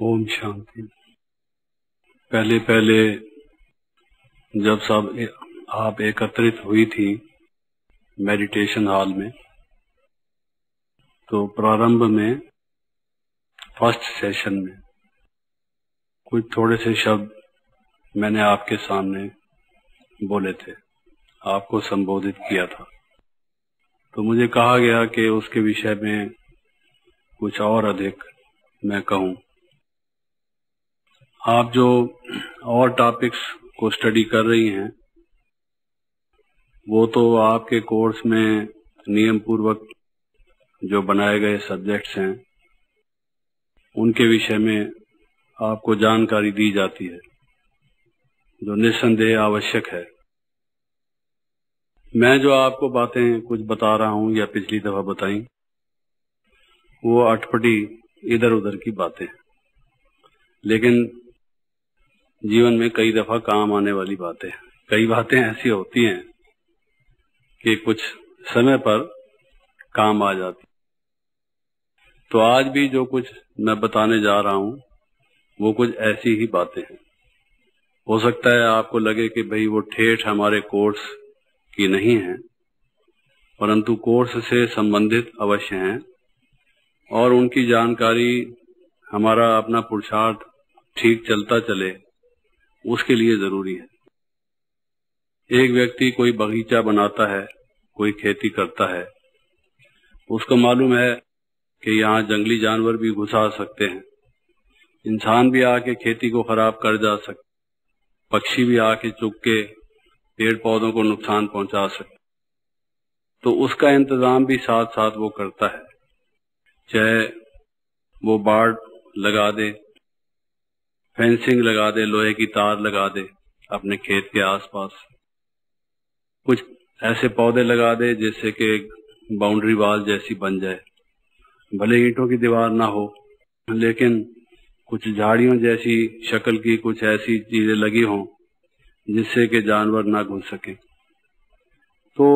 ओम शांति। पहले पहले जब सब आप एकत्रित हुई थी मेडिटेशन हॉल में, तो प्रारंभ में फर्स्ट सेशन में कुछ थोड़े से शब्द मैंने आपके सामने बोले थे, आपको संबोधित किया था। तो मुझे कहा गया कि उसके विषय में कुछ और अधिक मैं कहूं। आप जो और टॉपिक्स को स्टडी कर रही हैं, वो तो आपके कोर्स में नियम पूर्वक जो बनाए गए सब्जेक्ट्स हैं, उनके विषय में आपको जानकारी दी जाती है, जो निस्संदेह आवश्यक है। मैं जो आपको बातें कुछ बता रहा हूं या पिछली दफा बताई, वो अटपटी इधर उधर की बातें, लेकिन जीवन में कई दफा काम आने वाली बातें। कई बातें ऐसी होती हैं कि कुछ समय पर काम आ जाती। तो आज भी जो कुछ मैं बताने जा रहा हूं, वो कुछ ऐसी ही बातें हैं। हो सकता है आपको लगे कि भाई वो ठेठ हमारे कोर्स की नहीं है, परंतु कोर्स से संबंधित अवश्य हैं, और उनकी जानकारी हमारा अपना पुरुषार्थ ठीक चलता चले, उसके लिए जरूरी है। एक व्यक्ति कोई बगीचा बनाता है, कोई खेती करता है, उसको मालूम है कि यहाँ जंगली जानवर भी घुस आ सकते हैं, इंसान भी आके खेती को खराब कर जा सकते, पक्षी भी आके चुग के पेड़ पौधों को नुकसान पहुंचा सकते। तो उसका इंतजाम भी साथ साथ वो करता है, चाहे वो बाड़ लगा दे, फेंसिंग लगा दे, लोहे की तार लगा दे अपने खेत के आसपास, कुछ ऐसे पौधे लगा दे जिससे कि बाउंड्री वॉल जैसी बन जाए। भले ईंटों की दीवार ना हो, लेकिन कुछ झाड़ियों जैसी शक्ल की कुछ ऐसी चीजें लगी हों जिससे कि जानवर ना घुस सके। तो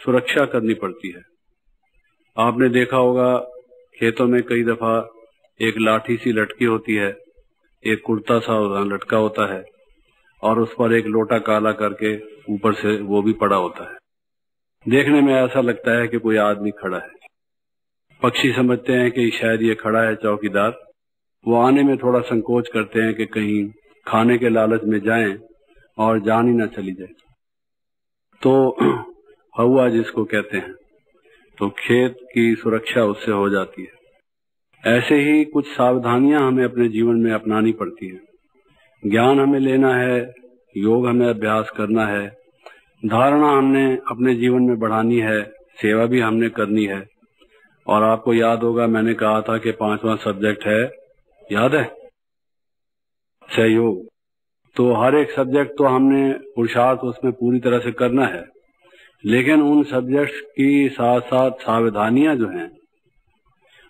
सुरक्षा करनी पड़ती है। आपने देखा होगा खेतों में कई दफा एक लाठी सी लटकी होती है, एक कुर्ता सा लटका होता है, और उस पर एक लोटा काला करके ऊपर से वो भी पड़ा होता है। देखने में ऐसा लगता है कि कोई आदमी खड़ा है। पक्षी समझते हैं कि शायद ये खड़ा है चौकीदार। वो आने में थोड़ा संकोच करते हैं कि कहीं खाने के लालच में जाएं और जान ही ना चली जाए। तो हवा जिसको कहते हैं, तो खेत की सुरक्षा उससे हो जाती है। ऐसे ही कुछ सावधानियां हमें अपने जीवन में अपनानी पड़ती है। ज्ञान हमें लेना है, योग हमें अभ्यास करना है, धारणा हमने अपने जीवन में बढ़ानी है, सेवा भी हमने करनी है। और आपको याद होगा मैंने कहा था कि 5वां सब्जेक्ट है, याद है, सहयोग। तो हर एक सब्जेक्ट तो हमने पुरुषार्थ उसमें पूरी तरह से करना है, लेकिन उन सब्जेक्ट्स की साथ साथ सावधानियां जो हैं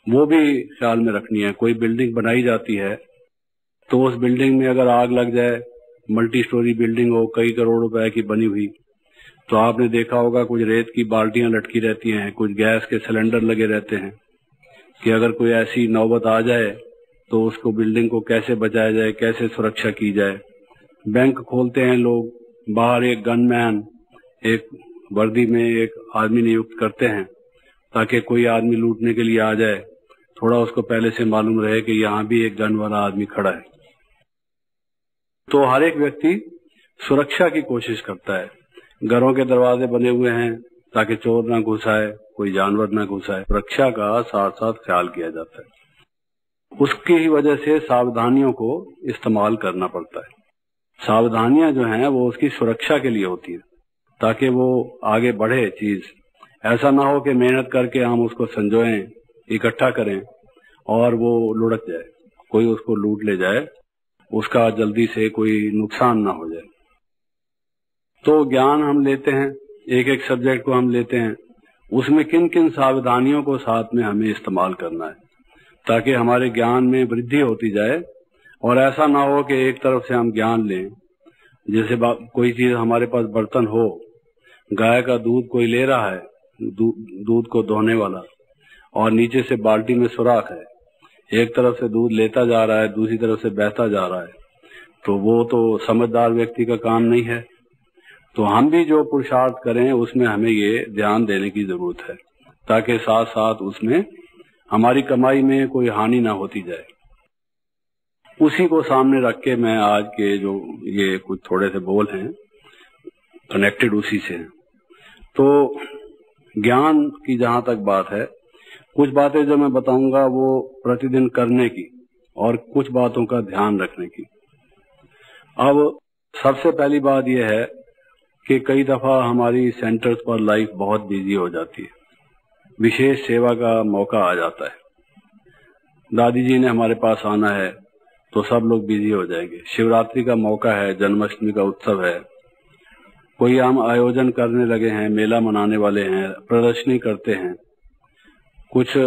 वो भी ख्याल में रखनी है। कोई बिल्डिंग बनाई जाती है, तो उस बिल्डिंग में अगर आग लग जाए, मल्टी स्टोरी बिल्डिंग हो, कई करोड़ रुपए की बनी हुई, तो आपने देखा होगा कुछ रेत की बाल्टियां लटकी रहती हैं, कुछ गैस के सिलेंडर लगे रहते हैं कि अगर कोई ऐसी नौबत आ जाए तो उसको बिल्डिंग को कैसे बचाया जाए, कैसे सुरक्षा की जाए। बैंक खोलते हैं लोग, बाहर एक गनमैन, एक वर्दी में एक आदमी नियुक्त करते हैं ताकि कोई आदमी लूटने के लिए आ जाए, थोड़ा उसको पहले से मालूम रहे कि यहाँ भी एक गन वाला आदमी खड़ा है। तो हर एक व्यक्ति सुरक्षा की कोशिश करता है। घरों के दरवाजे बने हुए हैं ताकि चोर ना घुस आए, कोई जानवर ना घुस आए। सुरक्षा का साथ साथ ख्याल किया जाता है। उसकी ही वजह से सावधानियों को इस्तेमाल करना पड़ता है। सावधानियां जो हैं वो उसकी सुरक्षा के लिए होती है, ताकि वो आगे बढ़े चीज। ऐसा ना हो कि मेहनत करके हम उसको संजोएं, इकट्ठा करें और वो लुढ़क जाए, कोई उसको लूट ले जाए, उसका जल्दी से कोई नुकसान ना हो जाए। तो ज्ञान हम लेते हैं, एक एक सब्जेक्ट को हम लेते हैं, उसमें किन किन सावधानियों को साथ में हमें इस्तेमाल करना है ताकि हमारे ज्ञान में वृद्धि होती जाए। और ऐसा ना हो कि एक तरफ से हम ज्ञान लें, जैसे कोई चीज हमारे पास बर्तन हो, गाय का दूध कोई ले रहा है, दूध को धोने वाला, और नीचे से बाल्टी में सुराख है, एक तरफ से दूध लेता जा रहा है, दूसरी तरफ से बहता जा रहा है, तो वो तो समझदार व्यक्ति का काम नहीं है। तो हम भी जो पुरुषार्थ करें उसमें हमें ये ध्यान देने की जरूरत है, ताकि साथ साथ उसमें हमारी कमाई में कोई हानि ना होती जाए। उसी को सामने रख के मैं आज के जो ये कुछ थोड़े से बोल हैं कनेक्टेड उसी से हैं। तो ज्ञान की जहां तक बात है, कुछ बातें जो मैं बताऊंगा वो प्रतिदिन करने की और कुछ बातों का ध्यान रखने की। अब सबसे पहली बात यह है कि कई दफा हमारी सेंटर्स पर लाइफ बहुत बिजी हो जाती है, विशेष सेवा का मौका आ जाता है। दादी जी ने हमारे पास आना है तो सब लोग बिजी हो जाएंगे। शिवरात्रि का मौका है, जन्माष्टमी का उत्सव है, कोई हम आयोजन करने लगे हैं, मेला मनाने वाले हैं, प्रदर्शनी करते हैं, कुछ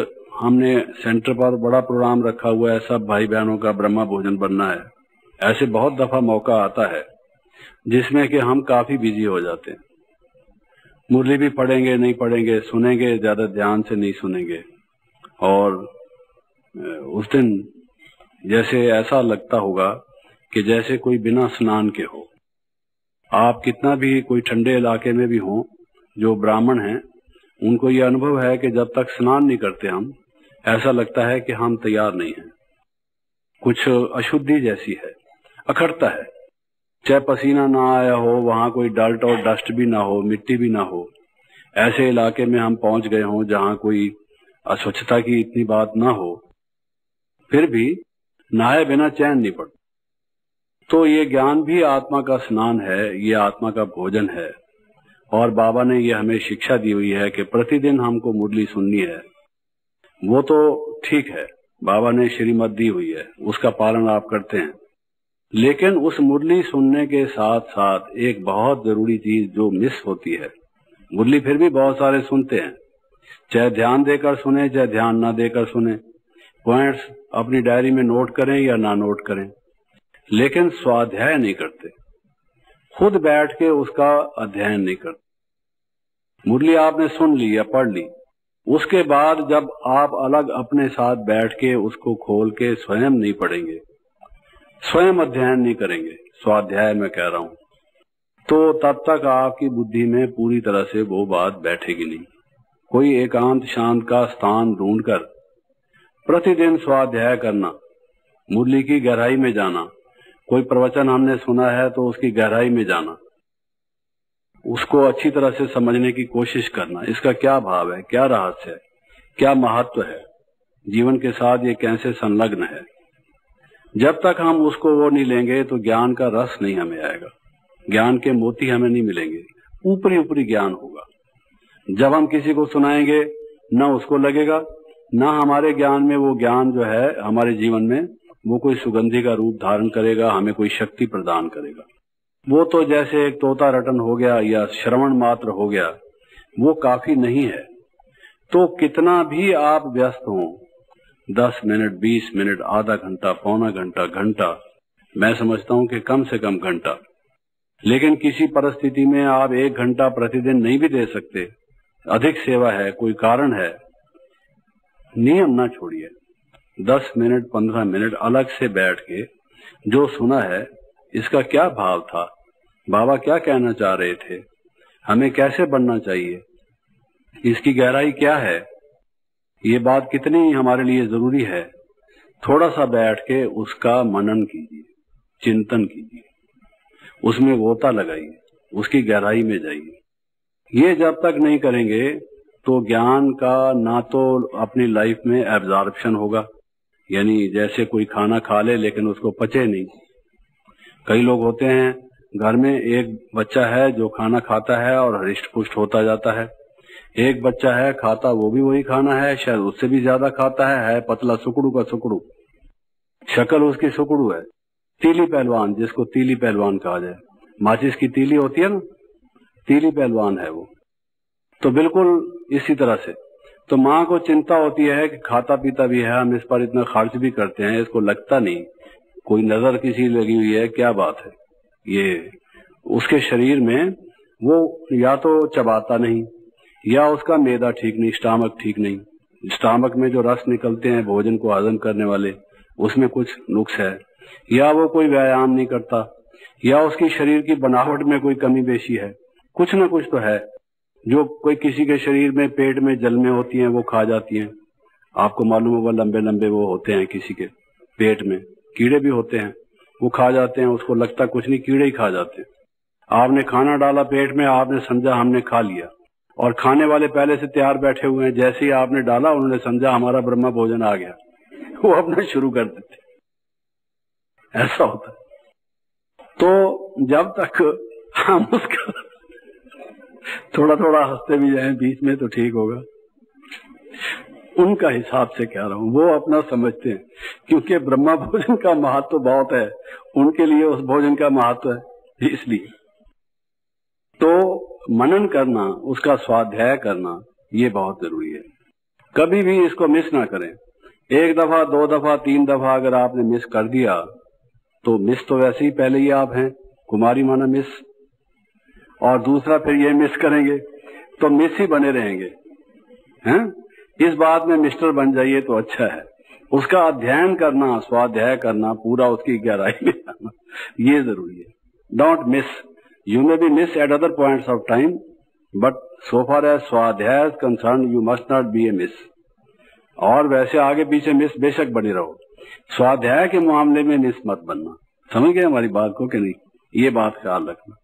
हमने सेंटर पर बड़ा प्रोग्राम रखा हुआ है, सब भाई बहनों का ब्रह्मा भोजन बनना है। ऐसे बहुत दफा मौका आता है जिसमें कि हम काफी बिजी हो जाते हैं। मुरली भी पढ़ेंगे नहीं पढ़ेंगे, सुनेंगे ज्यादा ध्यान से नहीं सुनेंगे, और उस दिन जैसे ऐसा लगता होगा कि जैसे कोई बिना स्नान के हो। आप कितना भी कोई ठंडे इलाके में भी हो, जो ब्राह्मण हैं उनको ये अनुभव है कि जब तक स्नान नहीं करते हम, ऐसा लगता है कि हम तैयार नहीं हैं। कुछ अशुद्धि जैसी है, अखड़ता है। चाहे पसीना ना आया हो, वहां कोई डर्ट और डस्ट भी ना हो, मिट्टी भी ना हो, ऐसे इलाके में हम पहुंच गए हों जहां कोई अस्वच्छता की इतनी बात ना हो, फिर भी नहाए बिना चैन नहीं पड़ता। तो ये ज्ञान भी आत्मा का स्नान है, ये आत्मा का भोजन है। और बाबा ने ये हमें शिक्षा दी हुई है कि प्रतिदिन हमको मुरली सुननी है। वो तो ठीक है, बाबा ने श्रीमत दी हुई है, उसका पालन आप करते हैं, लेकिन उस मुरली सुनने के साथ साथ एक बहुत जरूरी चीज जो मिस होती है। मुरली फिर भी बहुत सारे सुनते हैं, चाहे ध्यान देकर सुने चाहे ध्यान ना देकर सुने, पॉइंट्स अपनी डायरी में नोट करें या ना नोट करें, लेकिन स्वाध्याय नहीं करते, खुद बैठ के उसका अध्ययन नहीं करते। मुरली आपने सुन ली या पढ़ ली, उसके बाद जब आप अलग अपने साथ बैठ के उसको खोल के स्वयं नहीं पढ़ेंगे, स्वयं अध्ययन नहीं करेंगे, स्वाध्याय मैं कह रहा हूं, तो तब तक आपकी बुद्धि में पूरी तरह से वो बात बैठेगी नहीं। कोई एकांत शांत का स्थान ढूंढकर प्रतिदिन स्वाध्याय करना, मुरली की गहराई में जाना, कोई प्रवचन हमने सुना है तो उसकी गहराई में जाना, उसको अच्छी तरह से समझने की कोशिश करना, इसका क्या भाव है, क्या रहस्य है, क्या महत्व है, जीवन के साथ ये कैसे संलग्न है। जब तक हम उसको वो नहीं लेंगे तो ज्ञान का रस नहीं हमें आएगा, ज्ञान के मोती हमें नहीं मिलेंगे, ऊपरी ऊपरी ज्ञान होगा। जब हम किसी को सुनाएंगे न उसको लगेगा, न हमारे ज्ञान में वो ज्ञान जो है हमारे जीवन में वो कोई सुगंधि का रूप धारण करेगा, हमें कोई शक्ति प्रदान करेगा। वो तो जैसे एक तोता रटन हो गया या श्रवण मात्र हो गया, वो काफी नहीं है। तो कितना भी आप व्यस्त हो, 10 मिनट 20 मिनट, आधा घंटा, पौना घंटा, घंटा, मैं समझता हूं कि कम से कम घंटा, लेकिन किसी परिस्थिति में आप 1 घंटा प्रतिदिन नहीं भी दे सकते, अधिक सेवा है, कोई कारण है, नियम ना छोड़िए। 10 मिनट 15 मिनट अलग से बैठ के जो सुना है, इसका क्या भाव था, बाबा क्या कहना चाह रहे थे, हमें कैसे बनना चाहिए, इसकी गहराई क्या है, ये बात कितनी हमारे लिए जरूरी है, थोड़ा सा बैठ के उसका मनन कीजिए, चिंतन कीजिए, उसमें गोता लगाइए, उसकी गहराई में जाइए। ये जब तक नहीं करेंगे तो ज्ञान का ना तो अपनी लाइफ में एब्जॉर्प्शन होगा, यानी जैसे कोई खाना खा ले लेकिन उसको पचे नहीं। कई लोग होते हैं, घर में एक बच्चा है जो खाना खाता है और हृष्ट पुष्ट होता जाता है, एक बच्चा है खाता वो भी वही खाना है, शायद उससे भी ज्यादा खाता है पतला सुकड़ू का सुकड़ू, शक्ल उसकी सुकड़ू है, तीली पहलवान, जिसको तीली पहलवान कहा जाए, माचिस की तीली होती है ना, तीली पहलवान है वो। तो बिल्कुल इसी तरह से तो माँ को चिंता होती है कि खाता पीता भी है, हम इस पर इतना खर्च भी करते हैं, इसको लगता नहीं, कोई नजर किसी लगी हुई है, क्या बात है। ये उसके शरीर में वो या तो चबाता नहीं, या उसका मैदा ठीक नहीं, स्टमक ठीक नहीं, स्टमक में जो रस निकलते हैं भोजन को हजम करने वाले, उसमें कुछ नुक्स है, या वो कोई व्यायाम नहीं करता, या उसकी शरीर की बनावट में कोई कमी बेशी है, कुछ ना कुछ तो है। जो कोई किसी के शरीर में पेट में जलने होती हैं वो खा जाती हैं, आपको मालूम होगा, लंबे लंबे वो होते हैं, किसी के पेट में कीड़े भी होते हैं, वो खा जाते हैं, उसको लगता कुछ नहीं, कीड़े ही खा जाते हैं। आपने खाना डाला पेट में, आपने समझा हमने खा लिया, और खाने वाले पहले से तैयार बैठे हुए हैं, जैसे ही आपने डाला उन्होंने समझा हमारा ब्रह्मा भोजन आ गया, वो अपना शुरू कर देते, ऐसा होता है। तो जब तक हम उसका थोड़ा थोड़ा हंसते भी जाएं बीच में तो ठीक होगा। उनका हिसाब से कह रहा हूं, वो अपना समझते हैं, क्योंकि ब्रह्मा भोजन का महत्व बहुत है, उनके लिए उस भोजन का महत्व है, इसलिए। तो मनन करना, उसका स्वाध्याय करना, ये बहुत जरूरी है। कभी भी इसको मिस ना करें। एक दफा, दो दफा, तीन दफा अगर आपने मिस कर दिया तो मिस तो वैसे ही पहले ही आप हैं, कुमारी माना मिस, और दूसरा फिर ये मिस करेंगे तो मिस ही बने रहेंगे, हैं? इस बात में मिस्टर बन जाइए तो अच्छा है। उसका अध्ययन करना, स्वाध्याय करना, पूरा उसकी गहराई में जाना, ये जरूरी है। Don't miss, you may be miss at other points of time, but so far as Swadhyaya is concern you must not be a miss. और वैसे आगे पीछे मिस बेशक बने रहो, स्वाध्याय के मामले में मिस मत बनना। समझ गए हमारी बात को कि नहीं? ये बात ख्याल रखना।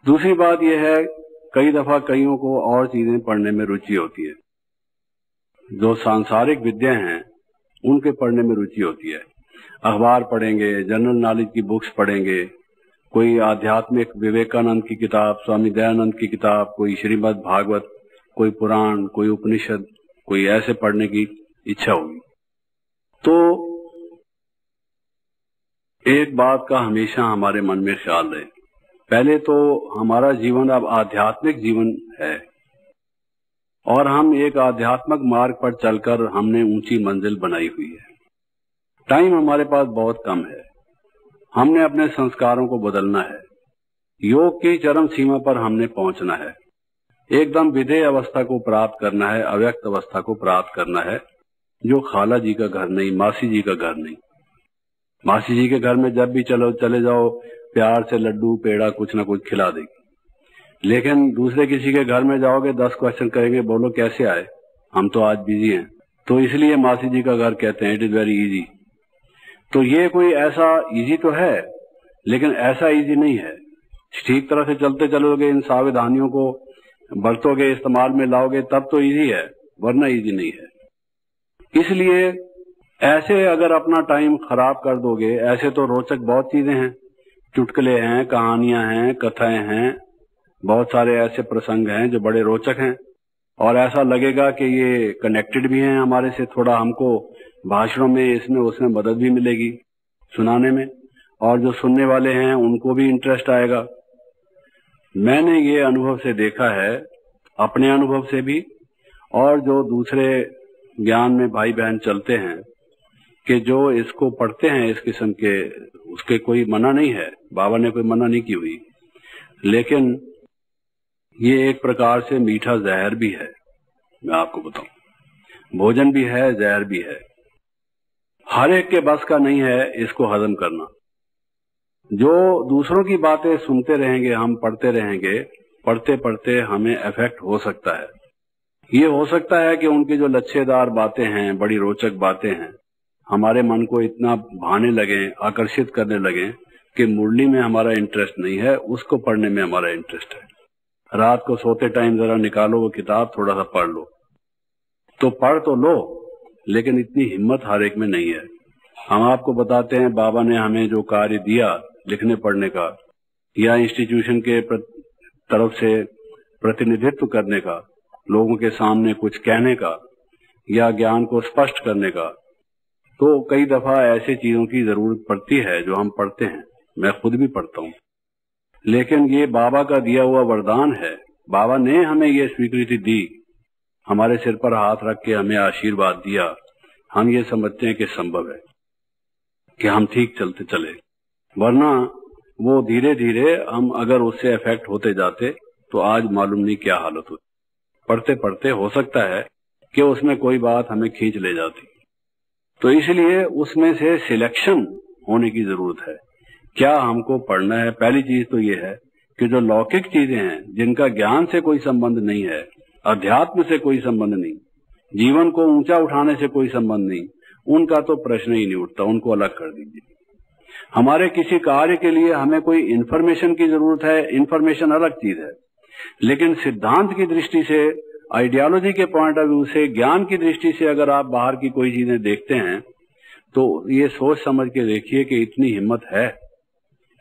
दूसरी बात यह है, कई दफा कईयों को और चीजें पढ़ने में रुचि होती है, जो सांसारिक विद्या हैं उनके पढ़ने में रुचि होती है। अखबार पढ़ेंगे, जनरल नॉलेज की बुक्स पढ़ेंगे, कोई आध्यात्मिक विवेकानंद की किताब, स्वामी दयानंद की किताब, कोई श्रीमद् भागवत, कोई पुराण, कोई उपनिषद, कोई ऐसे पढ़ने की इच्छा होगी। तो एक बात का हमेशा हमारे मन में ख्याल रहे, पहले तो हमारा जीवन अब आध्यात्मिक जीवन है, और हम एक आध्यात्मिक मार्ग पर चलकर हमने ऊंची मंजिल बनाई हुई है। टाइम हमारे पास बहुत कम है, हमने अपने संस्कारों को बदलना है, योग की चरम सीमा पर हमने पहुंचना है, एकदम विधेय अवस्था को प्राप्त करना है, अव्यक्त अवस्था को प्राप्त करना है, जो खाला जी का घर नहीं, मासी जी का घर नहीं। मासी जी के घर में जब भी चले जाओ, प्यार से लड्डू पेड़ा कुछ ना कुछ खिला देगी, लेकिन दूसरे किसी के घर में जाओगे 10 क्वेश्चन करेंगे, बोलो कैसे आए, हम तो आज बिजी हैं। तो इसलिए मासी जी का घर कहते हैं इट इज वेरी इजी। तो ये कोई ऐसा इजी तो है, लेकिन ऐसा इजी नहीं है। ठीक तरह से चलते चलोगे, इन सावधानियों को बरतोगे, इस्तेमाल में लाओगे, तब तो इजी है, वरना इजी नहीं है। इसलिए ऐसे अगर अपना टाइम खराब कर दोगे, ऐसे तो रोचक बहुत चीजें हैं, चुटकुले हैं, कहानियां हैं, कथाएं हैं, बहुत सारे ऐसे प्रसंग हैं जो बड़े रोचक हैं, और ऐसा लगेगा कि ये कनेक्टेड भी हैं हमारे से, थोड़ा हमको भाषणों में इसमें उसमें मदद भी मिलेगी सुनाने में, और जो सुनने वाले हैं उनको भी इंटरेस्ट आएगा। मैंने ये अनुभव से देखा है, अपने अनुभव से भी, और जो दूसरे ज्ञान में भाई बहन चलते हैं, कि जो इसको पढ़ते हैं इस किस्म के, उसके कोई मना नहीं है, बाबा ने कोई मना नहीं की हुई, लेकिन ये एक प्रकार से मीठा जहर भी है। मैं आपको बताऊं, भोजन भी है, जहर भी है। हर एक के बस का नहीं है इसको हजम करना। जो दूसरों की बातें सुनते रहेंगे, हम पढ़ते रहेंगे, पढ़ते पढ़ते हमें इफेक्ट हो सकता है। ये हो सकता है कि उनकी जो लच्छेदार बातें हैं, बड़ी रोचक बातें हैं, हमारे मन को इतना भाने लगे, आकर्षित करने लगे कि मुरली में हमारा इंटरेस्ट नहीं है, उसको पढ़ने में हमारा इंटरेस्ट है। रात को सोते टाइम जरा निकालो वो किताब, थोड़ा सा पढ़ लो, तो पढ़ तो लो, लेकिन इतनी हिम्मत हर एक में नहीं है। हम आपको बताते हैं, बाबा ने हमें जो कार्य दिया लिखने पढ़ने का, या इंस्टीट्यूशन के तरफ से प्रतिनिधित्व करने का, लोगों के सामने कुछ कहने का, या ज्ञान को स्पष्ट करने का, तो कई दफा ऐसे चीजों की जरूरत पड़ती है जो हम पढ़ते हैं, मैं खुद भी पढ़ता हूँ, लेकिन ये बाबा का दिया हुआ वरदान है। बाबा ने हमें ये स्वीकृति दी, हमारे सिर पर हाथ रख के हमें आशीर्वाद दिया, हम ये समझते हैं कि संभव है कि हम ठीक चलते चले, वरना वो धीरे धीरे हम अगर उससे इफेक्ट होते जाते तो आज मालूम नहीं क्या हालत होती। पढ़ते पढ़ते हो सकता है कि उसमें कोई बात हमें खींच ले जाती। तो इसलिए उसमें से सिलेक्शन होने की जरूरत है। क्या हमको पढ़ना है? पहली चीज तो ये है कि जो लौकिक चीजें हैं, जिनका ज्ञान से कोई संबंध नहीं है, अध्यात्म से कोई संबंध नहीं, जीवन को ऊंचा उठाने से कोई संबंध नहीं, उनका तो प्रश्न ही नहीं उठता, उनको अलग कर दीजिए। हमारे किसी कार्य के लिए हमें कोई इंफॉर्मेशन की जरूरत है, इंफॉर्मेशन अलग चीज है, लेकिन सिद्धांत की दृष्टि से, आइडियोलॉजी के पॉइंट ऑफ व्यू से, ज्ञान की दृष्टि से अगर आप बाहर की कोई चीजें देखते हैं तो ये सोच समझ के देखिए कि इतनी हिम्मत है,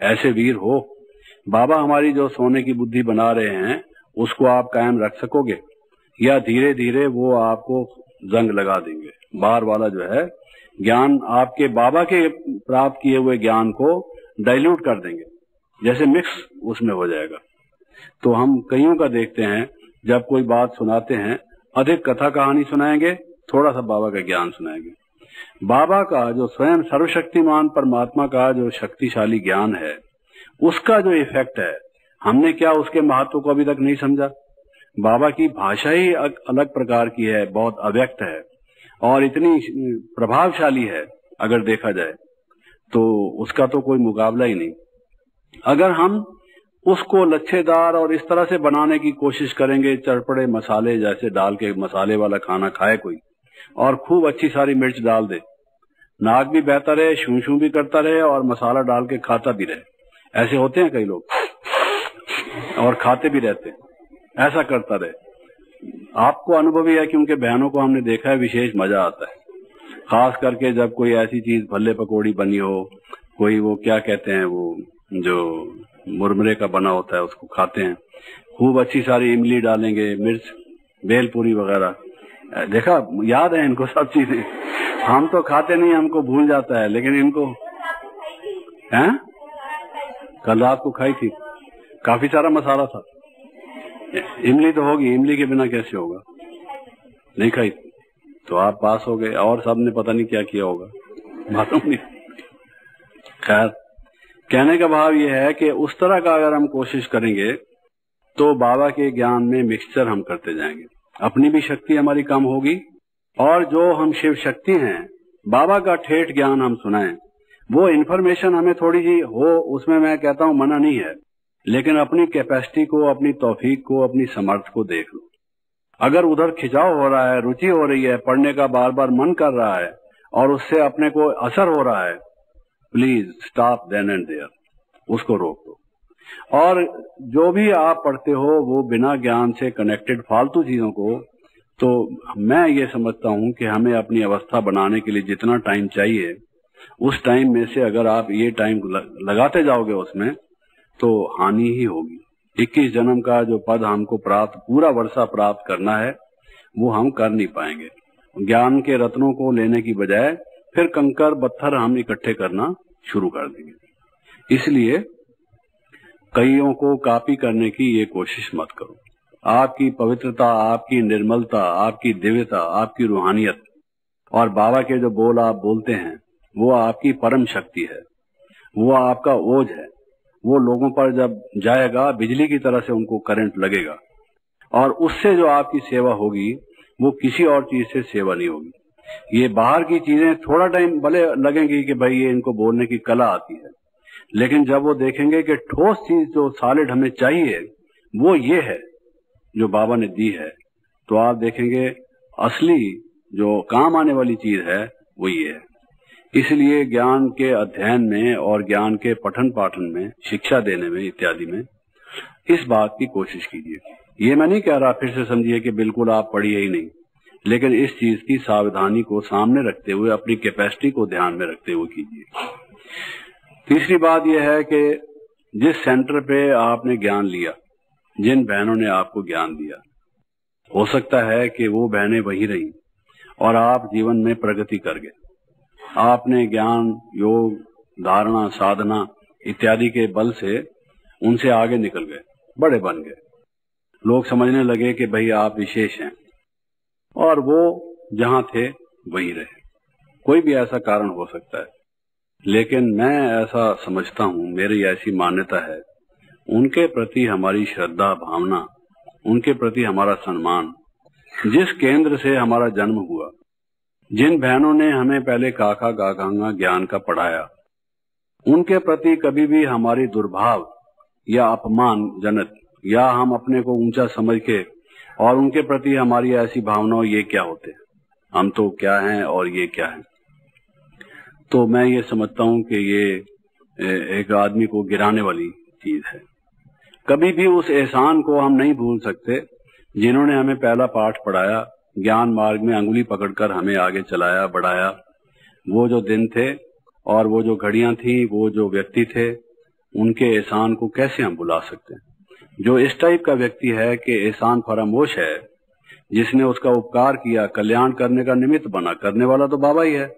ऐसे वीर हो। बाबा हमारी जो सोने की बुद्धि बना रहे हैं उसको आप कायम रख सकोगे, या धीरे धीरे वो आपको जंग लगा देंगे? बाहर वाला जो है ज्ञान आपके बाबा के प्राप्त किए हुए ज्ञान को डाइल्यूट कर देंगे, जैसे मिक्स उसमें हो जाएगा। तो हम कईयों का देखते हैं, जब कोई बात सुनाते हैं, अधिक कथा कहानी सुनाएंगे, थोड़ा सा बाबा का ज्ञान सुनाएंगे। बाबा का जो स्वयं सर्वशक्तिमान परमात्मा का जो शक्तिशाली ज्ञान है, उसका जो इफेक्ट है, हमने क्या उसके महत्व को अभी तक नहीं समझा। बाबा की भाषा ही अलग प्रकार की है, बहुत अव्यक्त है और इतनी प्रभावशाली है, अगर देखा जाए तो उसका तो कोई मुकाबला ही नहीं। अगर हम उसको लच्छेदार और इस तरह से बनाने की कोशिश करेंगे, चटपटे मसाले जैसे डाल के मसाले वाला खाना खाए कोई, और खूब अच्छी सारी मिर्च डाल दे, नाक भी बहता रहे, शू शू भी करता रहे और मसाला डाल के खाता भी रहे, ऐसे होते हैं कई लोग, और खाते भी रहते हैं, ऐसा करता रहे। आपको अनुभव ही है कि उनके बहनों को हमने देखा है, विशेष मजा आता है, खास करके जब कोई ऐसी चीज भल्ले पकौड़ी बनी हो, कोई वो क्या कहते हैं, वो जो मुरमुरे का बना होता है उसको खाते हैं, खूब अच्छी सारी इमली डालेंगे, मिर्च, बेलपूरी वगैरह, देखा, याद है इनको सब चीजें। हम तो खाते नहीं, हमको भूल जाता है, लेकिन इनको हैं, कल रात को खाई थी, काफी सारा मसाला था। इमली तो होगी, इमली के बिना कैसे होगा? नहीं खाई तो आप पास हो गए, और सबने पता नहीं क्या किया होगा, मालूम नहीं। खैर, कहने का भाव यह है कि उस तरह का अगर हम कोशिश करेंगे तो बाबा के ज्ञान में मिक्सचर हम करते जाएंगे, अपनी भी शक्ति हमारी कम होगी, और जो हम शिव शक्ति हैं, बाबा का ठेठ ज्ञान हम सुनाएं, वो इन्फॉर्मेशन हमें थोड़ी जी हो, उसमें मैं कहता हूं मना नहीं है, लेकिन अपनी कैपेसिटी को, अपनी तौफीक को, अपनी समर्थ को देख लो। अगर उधर खिंचाव हो रहा है, रुचि हो रही है, पढ़ने का बार बार मन कर रहा है और उससे अपने को असर हो रहा है, please stop then and there, उसको रोक दो। और जो भी आप पढ़ते हो वो बिना ज्ञान से कनेक्टेड फालतू चीजों को, तो मैं ये समझता हूं कि हमें अपनी अवस्था बनाने के लिए जितना टाइम चाहिए, उस टाइम में से अगर आप ये टाइम लगाते जाओगे उसमें, तो हानि ही होगी। 21 जन्म का जो पद हमको प्राप्त, पूरा वर्षा प्राप्त करना है, वो हम कर नहीं पाएंगे। ज्ञान के रत्नों को लेने की बजाय फिर कंकर पत्थर हम इकट्ठे करना शुरू कर देंगे। इसलिए कईयों को कॉपी करने की ये कोशिश मत करो। आपकी पवित्रता, आपकी निर्मलता, आपकी दिव्यता, आपकी रूहानियत और बाबा के जो बोल आप बोलते हैं, वो आपकी परम शक्ति है, वो आपका ओज है। वो लोगों पर जब जाएगा, बिजली की तरह से उनको करंट लगेगा, और उससे जो आपकी सेवा होगी वो किसी और चीज से सेवा नहीं होगी। ये बाहर की चीजें थोड़ा टाइम भले लगेंगी कि भाई ये इनको बोलने की कला आती है, लेकिन जब वो देखेंगे कि ठोस चीज जो सॉलिड हमें चाहिए वो ये है जो बाबा ने दी है, तो आप देखेंगे असली जो काम आने वाली चीज है वो ये है। इसलिए ज्ञान के अध्ययन में और ज्ञान के पठन पाठन में, शिक्षा देने में इत्यादि में इस बात की कोशिश कीजिए। ये मैं नहीं कह रहा, फिर से समझिए कि बिल्कुल आप पढ़िए ही नहीं, लेकिन इस चीज की सावधानी को सामने रखते हुए, अपनी कैपेसिटी को ध्यान में रखते हुए कीजिए। तीसरी बात यह है कि जिस सेंटर पे आपने ज्ञान लिया, जिन बहनों ने आपको ज्ञान दिया, हो सकता है कि वो बहनें वहीं रहीं और आप जीवन में प्रगति कर गए। आपने ज्ञान, योग, धारणा, साधना इत्यादि के बल से उनसे आगे निकल गए, बड़े बन गए। लोग समझने लगे कि भाई आप विशेष हैं, और वो जहां थे वहीं रहे। कोई भी ऐसा कारण हो सकता है, लेकिन मैं ऐसा समझता हूं, मेरी ऐसी मान्यता है, उनके प्रति हमारी श्रद्धा भावना उनके प्रति हमारा सम्मान, जिस केंद्र से हमारा जन्म हुआ, जिन बहनों ने हमें पहले काका काकांगा ज्ञान का पढ़ाया, उनके प्रति कभी भी हमारी दुर्भाव या अपमानजनक या हम अपने को ऊंचा समझ के और उनके प्रति हमारी ऐसी भावनाओं, ये क्या होते हैं, हम तो क्या हैं और ये क्या है। तो मैं ये समझता हूं कि ये एक आदमी को गिराने वाली चीज है। कभी भी उस एहसान को हम नहीं भूल सकते जिन्होंने हमें पहला पाठ पढ़ाया, ज्ञान मार्ग में अंगुली पकड़कर हमें आगे चलाया, बढ़ाया। वो जो दिन थे और वो जो घड़ियां थी, वो जो व्यक्ति थे, उनके एहसान को कैसे हम भुला सकते हैं। जो इस टाइप का व्यक्ति है कि एहसान फरामोश है, जिसने उसका उपकार किया, कल्याण करने का निमित्त बना, करने वाला तो बाबा ही है,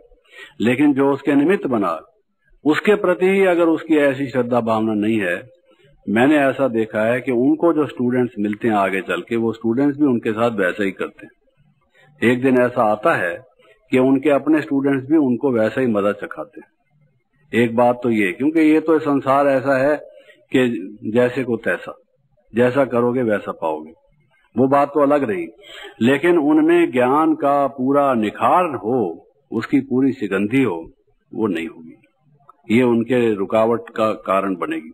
लेकिन जो उसके निमित्त बना, उसके प्रति अगर उसकी ऐसी श्रद्धा भावना नहीं है, मैंने ऐसा देखा है कि उनको जो स्टूडेंट्स मिलते हैं आगे चल के, वो स्टूडेंट्स भी उनके साथ वैसा ही करते हैं। एक दिन ऐसा आता है कि उनके अपने स्टूडेंट्स भी उनको वैसा ही मजा चखाते हैं। एक बात तो ये, क्योंकि ये तो संसार ऐसा है कि जैसे को तैसा, जैसा करोगे वैसा पाओगे, वो बात तो अलग रही, लेकिन उनमें ज्ञान का पूरा निखार हो, उसकी पूरी सुगंधी हो, वो नहीं होगी। ये उनके रुकावट का कारण बनेगी।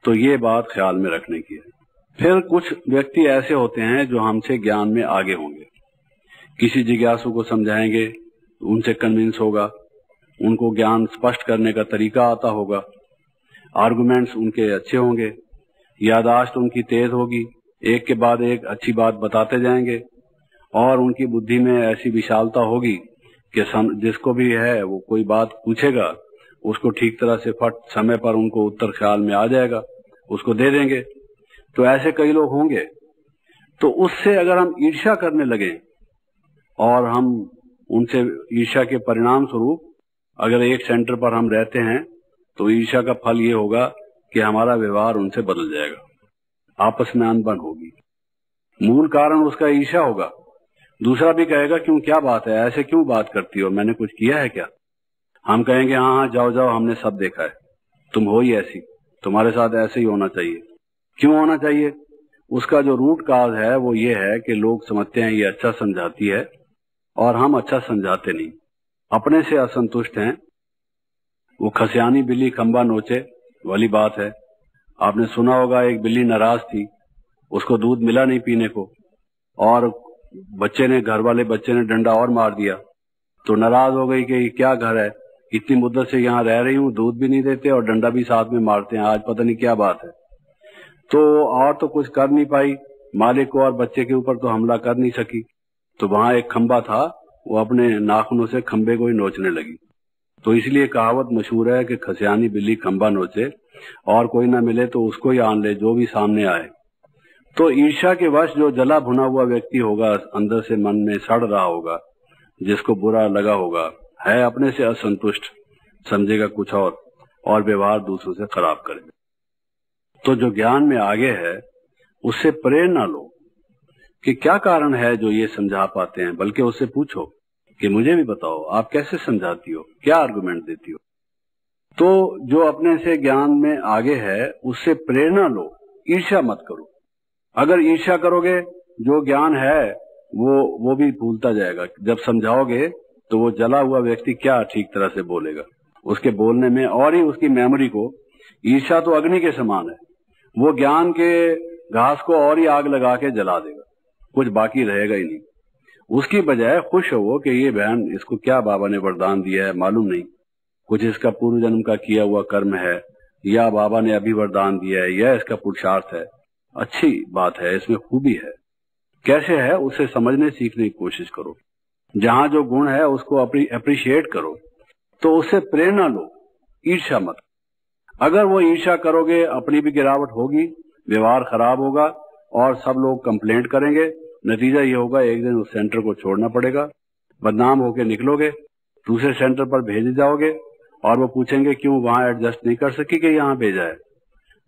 तो ये बात ख्याल में रखने की है। फिर कुछ व्यक्ति ऐसे होते हैं जो हमसे ज्ञान में आगे होंगे, किसी जिज्ञासु को समझाएंगे, उनसे कन्विंस होगा, उनको ज्ञान स्पष्ट करने का तरीका आता होगा, आर्गुमेंट्स उनके अच्छे होंगे, यादाश्त उनकी तेज होगी, एक के बाद एक अच्छी बात बताते जाएंगे, और उनकी बुद्धि में ऐसी विशालता होगी कि जिसको भी है वो कोई बात पूछेगा, उसको ठीक तरह से फट समय पर उनको उत्तर ख्याल में आ जाएगा, उसको दे देंगे। तो ऐसे कई लोग होंगे। तो उससे अगर हम ईर्ष्या करने लगे और हम उनसे ईर्ष्या के परिणाम स्वरूप अगर एक सेंटर पर हम रहते हैं, तो ईर्ष्या का फल ये होगा कि हमारा व्यवहार उनसे बदल जाएगा, आपस में अनबन होगी। मूल कारण उसका ईर्ष्या होगा। दूसरा भी कहेगा क्यों, क्या बात है, ऐसे क्यों बात करती हो, मैंने कुछ किया है क्या। हम कहेंगे हाँ हाँ जाओ जाओ, हमने सब देखा है, तुम हो ही ऐसी, तुम्हारे साथ ऐसे ही होना चाहिए। क्यों होना चाहिए? उसका जो रूट काज है वो ये है कि लोग समझते हैं ये अच्छा समझाती है और हम अच्छा समझाते नहीं, अपने से असंतुष्ट हैं। वो खसियानी बिल्ली खंबा नोचे वाली बात है। आपने सुना होगा, एक बिल्ली नाराज थी, उसको दूध मिला नहीं पीने को, और घर वाले बच्चे ने डंडा और मार दिया, तो नाराज हो गई कि क्या घर है, इतनी मुद्दत से यहाँ रह रही हूँ, दूध भी नहीं देते और डंडा भी साथ में मारते हैं, आज पता नहीं क्या बात है। तो और तो कुछ कर नहीं पाई, मालिक को और बच्चे के ऊपर तो हमला कर नहीं सकी। तो वहां एक खंबा था, वो अपने नाखूनों से खंबे को ही नोचने लगी। तो इसलिए कहावत मशहूर है कि खसियानी बिल्ली खंबा नोचे, और कोई ना मिले तो उसको ही आन ले, जो भी सामने आए। तो ईर्ष्या के वश जो जला भुना हुआ व्यक्ति होगा, अंदर से मन में सड़ रहा होगा, जिसको बुरा लगा होगा, है अपने से असंतुष्ट, समझेगा कुछ और व्यवहार दूसरों से खराब करेगा। तो जो ज्ञान में आगे है, उससे प्रेरणा लो कि क्या कारण है जो ये समझा पाते हैं, बल्कि उससे पूछो कि मुझे भी बताओ, आप कैसे समझाती हो, क्या आर्गुमेंट देती हो। तो जो अपने से ज्ञान में आगे है, उससे प्रेरणा लो, ईर्ष्या मत करो। अगर ईर्ष्या करोगे, जो ज्ञान है वो भी भूलता जाएगा। जब समझाओगे तो वो जला हुआ व्यक्ति क्या ठीक तरह से बोलेगा, उसके बोलने में और ही उसकी मेमोरी को, ईर्ष्या तो अग्नि के समान है, वो ज्ञान के घास को और ही आग लगा के जला देगा, कुछ बाकी रहेगा ही नहीं। उसकी बजाय खुश हो कि ये बहन, इसको क्या बाबा ने वरदान दिया है मालूम नहीं, कुछ इसका पूर्व जन्म का किया हुआ कर्म है, या बाबा ने अभी वरदान दिया है, यह इसका पुरुषार्थ है, अच्छी बात है, इसमें खूबी है। कैसे है उसे समझने सीखने की कोशिश करो, जहां जो गुण है उसको अप्रिशिएट करो, तो उससे प्रेरणा लो, ईर्ष्या मत। अगर वो ईर्ष्या करोगे, अपनी भी गिरावट होगी, व्यवहार खराब होगा और सब लोग कंप्लेंट करेंगे। नतीजा ये होगा, एक दिन उस सेंटर को छोड़ना पड़ेगा, बदनाम होके निकलोगे, दूसरे सेंटर पर भेजे जाओगे, और वो पूछेंगे क्यों वहां एडजस्ट नहीं कर सकी कि यहाँ भेजा है।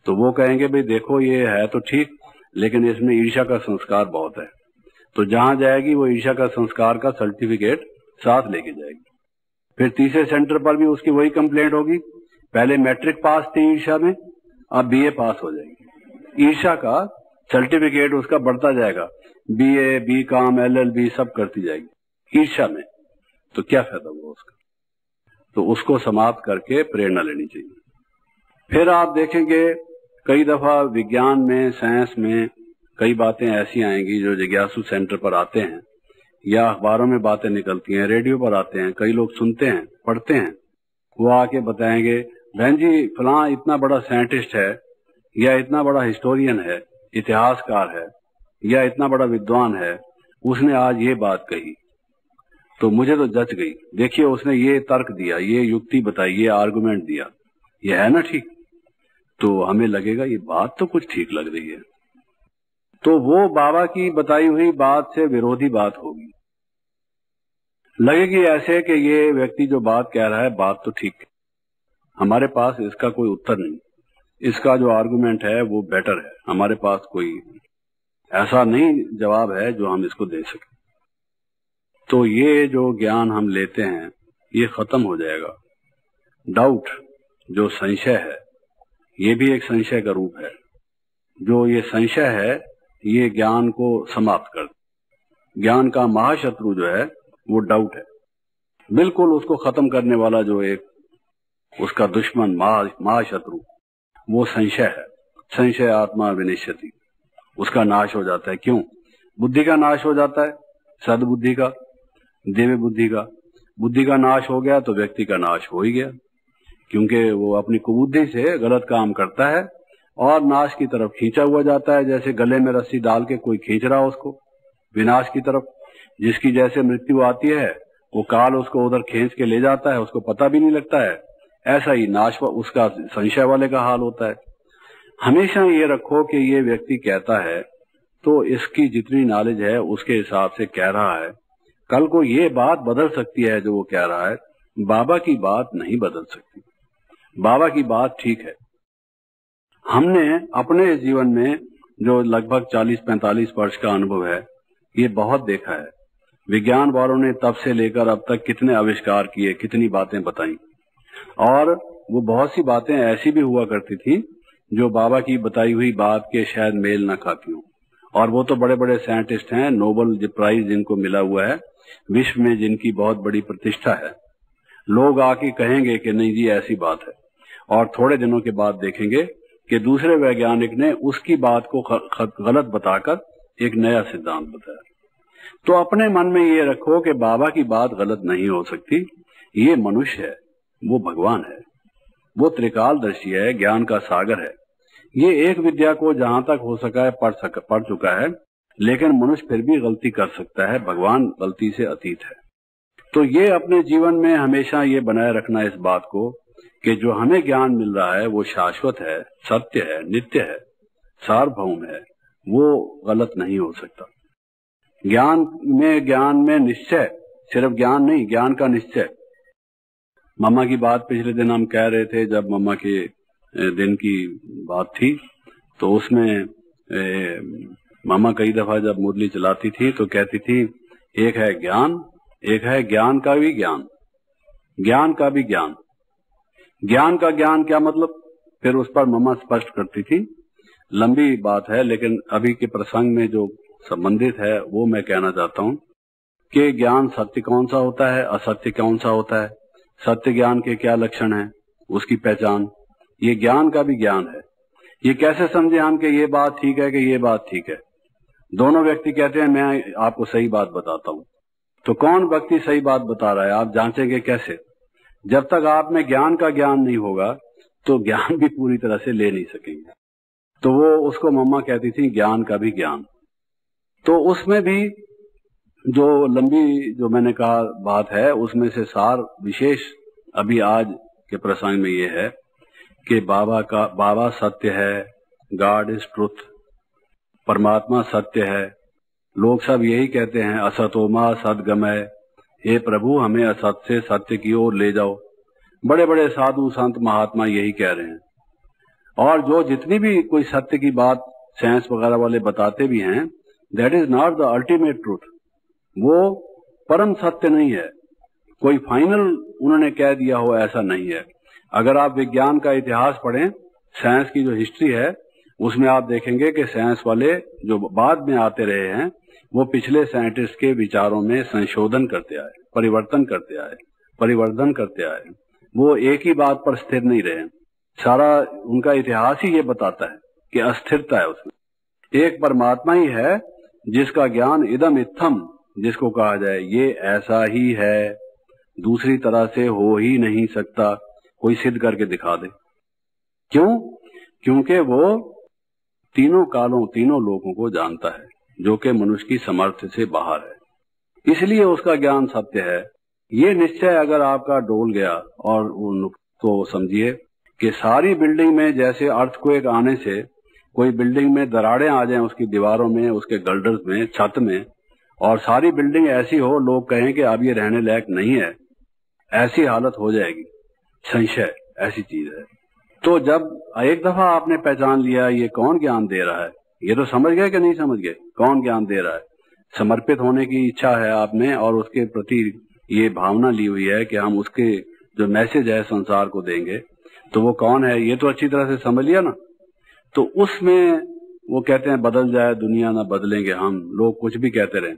तो वो कहेंगे भाई देखो ये है तो ठीक, लेकिन इसमें ईर्ष्या का संस्कार बहुत है। तो जहां जाएगी वो ईर्ष्या का संस्कार का सर्टिफिकेट साथ लेके जाएगी। फिर तीसरे सेंटर पर भी उसकी वही कंप्लेंट होगी, पहले मैट्रिक पास थी ईर्ष्या में, अब बीए पास हो जाएगी। ईर्ष्या का सर्टिफिकेट उसका बढ़ता जाएगा, BA, BCom, LLB सब करती जाएगी ईर्ष्या में, तो क्या फायदा हुआ उसका। तो उसको समाप्त करके प्रेरणा लेनी चाहिए। फिर आप देखेंगे कई दफा विज्ञान में, साइंस में कई बातें ऐसी आएंगी जो जिज्ञासु सेंटर पर आते हैं या अखबारों में बातें निकलती हैं, रेडियो पर आते हैं, कई लोग सुनते हैं, पढ़ते हैं, वो आके बताएंगे बहन जी फलां इतना बड़ा साइंटिस्ट है या इतना बड़ा हिस्टोरियन है, इतिहासकार है या इतना बड़ा विद्वान है, उसने आज ये बात कही तो मुझे तो जच गई। देखिए उसने ये तर्क दिया, ये युक्ति बताई, ये आर्गुमेंट दिया, ये है ना ठीक। तो हमें लगेगा ये बात तो कुछ ठीक लग रही है, तो वो बाबा की बताई हुई बात से विरोधी बात होगी। लगेगी ऐसे कि ये व्यक्ति जो बात कह रहा है बात तो ठीक है, हमारे पास इसका कोई उत्तर नहीं, इसका जो आर्गुमेंट है वो बेटर है, हमारे पास कोई ऐसा नहीं जवाब है जो हम इसको दे सकें। तो ये जो ज्ञान हम लेते हैं ये खत्म हो जाएगा। डाउट जो संशय है ये भी एक संशय का रूप है। जो ये संशय है ये ज्ञान को समाप्त कर, ज्ञान का महाशत्रु जो है वो डाउट है, बिल्कुल उसको खत्म करने वाला जो एक उसका दुश्मन महाशत्रु वो संशय है। संशय आत्मा विनिश्यति, उसका नाश हो जाता है। क्यों? बुद्धि का नाश हो जाता है, सद्बुद्धि का, दिव्य बुद्धि का। बुद्धि का नाश हो गया तो व्यक्ति का नाश हो ही गया, क्योंकि वो अपनी कुबुद्धि से गलत काम करता है और नाश की तरफ खींचा हुआ जाता है, जैसे गले में रस्सी डाल के कोई खींच रहा हो उसको विनाश की तरफ। जिसकी जैसे मृत्यु आती है वो काल उसको उधर खींच के ले जाता है, उसको पता भी नहीं लगता है। ऐसा ही नाश उसका संशय वाले का हाल होता है। हमेशा ये रखो कि ये व्यक्ति कहता है तो इसकी जितनी नॉलेज है उसके हिसाब से कह रहा है, कल को ये बात बदल सकती है जो वो कह रहा है, बाबा की बात नहीं बदल सकती। बाबा की बात ठीक है। हमने अपने जीवन में जो लगभग 40-45 वर्ष का अनुभव है ये बहुत देखा है। विज्ञान वालों ने तब से लेकर अब तक कितने आविष्कार किए, कितनी बातें बताई, और वो बहुत सी बातें ऐसी भी हुआ करती थी जो बाबा की बताई हुई बात के शायद मेल न खाती हो। और वो तो बड़े बड़े साइंटिस्ट हैं, नोबेल प्राइज जिनको मिला हुआ है, विश्व में जिनकी बहुत बड़ी प्रतिष्ठा है। लोग आके कहेंगे कि नहीं जी ऐसी बात है, और थोड़े दिनों के बाद देखेंगे कि दूसरे वैज्ञानिक ने उसकी बात को गलत बताकर एक नया सिद्धांत बताया। तो अपने मन में ये रखो कि बाबा की बात गलत नहीं हो सकती। ये मनुष्य है, वो भगवान है, वो त्रिकालदर्शी है, ज्ञान का सागर है। ये एक विद्या को जहां तक हो सका है पढ़ चुका है, लेकिन मनुष्य फिर भी गलती कर सकता है, भगवान गलती से अतीत है। तो ये अपने जीवन में हमेशा ये बनाए रखना इस बात को कि जो हमें ज्ञान मिल रहा है वो शाश्वत है, सत्य है, नित्य है, सार्वभौम है, वो गलत नहीं हो सकता। ज्ञान में निश्चय, सिर्फ ज्ञान नहीं, ज्ञान का निश्चय। मम्मा की बात पिछले दिन हम कह रहे थे, जब मम्मा के दिन की बात थी तो उसमें मम्मा कई दफा जब मुरली चलाती थी तो कहती थी एक है ज्ञान, एक है ज्ञान का भी ज्ञान, ज्ञान का भी ज्ञान। ज्ञान का ज्ञान क्या मतलब, फिर उस पर मम्मा स्पष्ट करती थी। लंबी बात है लेकिन अभी के प्रसंग में जो संबंधित है वो मैं कहना चाहता हूं कि ज्ञान सत्य कौन सा होता है, असत्य कौन सा होता है, सत्य ज्ञान के क्या लक्षण हैं, उसकी पहचान, ये ज्ञान का भी ज्ञान है। ये कैसे समझे हम कि ये बात ठीक है कि ये बात ठीक है। दोनों व्यक्ति कहते हैं मैं आपको सही बात बताता हूं, तो कौन व्यक्ति सही बात बता रहा है आप जांचेंगे कैसे? जब तक आप में ज्ञान का ज्ञान नहीं होगा तो ज्ञान भी पूरी तरह से ले नहीं सकेंगे। तो वो उसको मम्मा कहती थी ज्ञान का भी ज्ञान। तो उसमें भी जो लंबी जो मैंने कहा बात है उसमें से सार विशेष अभी आज के प्रसंग में ये है कि बाबा सत्य है, गॉड इज ट्रुथ, परमात्मा सत्य है। लोग सब यही कहते हैं असतोमा सद्गमय, हे प्रभु हमें असत से सत्य की ओर ले जाओ। बड़े बड़े साधु संत महात्मा यही कह रहे हैं। और जो जितनी भी कोई सत्य की बात साइंस वगैरह वाले बताते भी हैं, that is not the ultimate truth, वो परम सत्य नहीं है, कोई फाइनल उन्होंने कह दिया हो ऐसा नहीं है। अगर आप विज्ञान का इतिहास पढ़ें, साइंस की जो हिस्ट्री है, उसमें आप देखेंगे कि साइंस वाले जो बाद में आते रहे हैं वो पिछले साइंटिस्ट के विचारों में संशोधन करते आए, परिवर्तन करते आए, परिवर्धन करते आए। वो एक ही बात पर स्थिर नहीं रहे। सारा उनका इतिहास ही ये बताता है कि अस्थिरता है उसमें। एक परमात्मा ही है जिसका ज्ञान इदम इत्थम, जिसको कहा जाए ये ऐसा ही है, दूसरी तरह से हो ही नहीं सकता, कोई सिद्ध करके दिखा दे। क्यों? क्योंकि वो तीनों कालों, तीनों लोगों को जानता है, जो कि मनुष्य की समर्थ से बाहर है, इसलिए उसका ज्ञान सत्य है। ये निश्चय अगर आपका डोल गया और तो समझिए कि सारी बिल्डिंग में जैसे अर्थक्वेक आने से कोई बिल्डिंग में दरारें आ जाएं, उसकी दीवारों में, उसके गर्डर्स में, छत में, और सारी बिल्डिंग ऐसी हो, लोग कहें कि अब ये रहने लायक नहीं है, ऐसी हालत हो जाएगी। संशय ऐसी चीज है। तो जब एक दफा आपने पहचान लिया ये कौन ज्ञान दे रहा है, ये तो समझ गए कि नहीं समझ गए कौन ज्ञान दे रहा है, समर्पित होने की इच्छा है आप में और उसके प्रति ये भावना ली हुई है कि हम उसके जो मैसेज है संसार को देंगे, तो वो कौन है ये तो अच्छी तरह से समझ लिया ना। तो उसमें वो कहते हैं बदल जाए दुनिया ना बदलेंगे हम, लोग कुछ भी कहते रहे,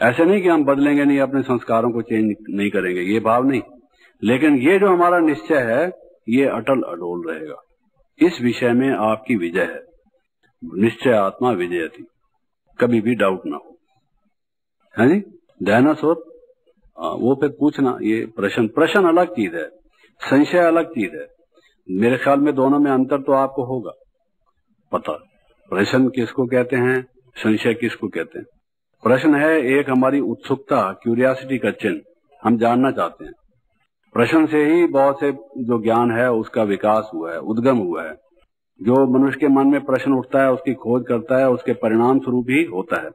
ऐसे नहीं कि हम बदलेंगे नहीं, अपने संस्कारों को चेंज नहीं करेंगे, ये भाव नहीं, लेकिन ये जो हमारा निश्चय है ये अटल अडोल रहेगा। इस विषय में आपकी विजय है, निश्चय आत्मा विजयति, कभी भी डाउट ना हो, है जी। डायनासोर वो फिर पूछना, ये प्रश्न अलग चीज है, संशय अलग चीज है। मेरे ख्याल में दोनों में अंतर तो आपको होगा पता, प्रश्न किसको कहते हैं, संशय किसको कहते हैं। प्रश्न है एक हमारी उत्सुकता, क्यूरियोसिटी का चिन्ह, हम जानना चाहते हैं। प्रश्न से ही बहुत से जो ज्ञान है उसका विकास हुआ है, उद्गम हुआ है। जो मनुष्य के मन में प्रश्न उठता है, उसकी खोज करता है, उसके परिणाम स्वरूप ही होता है।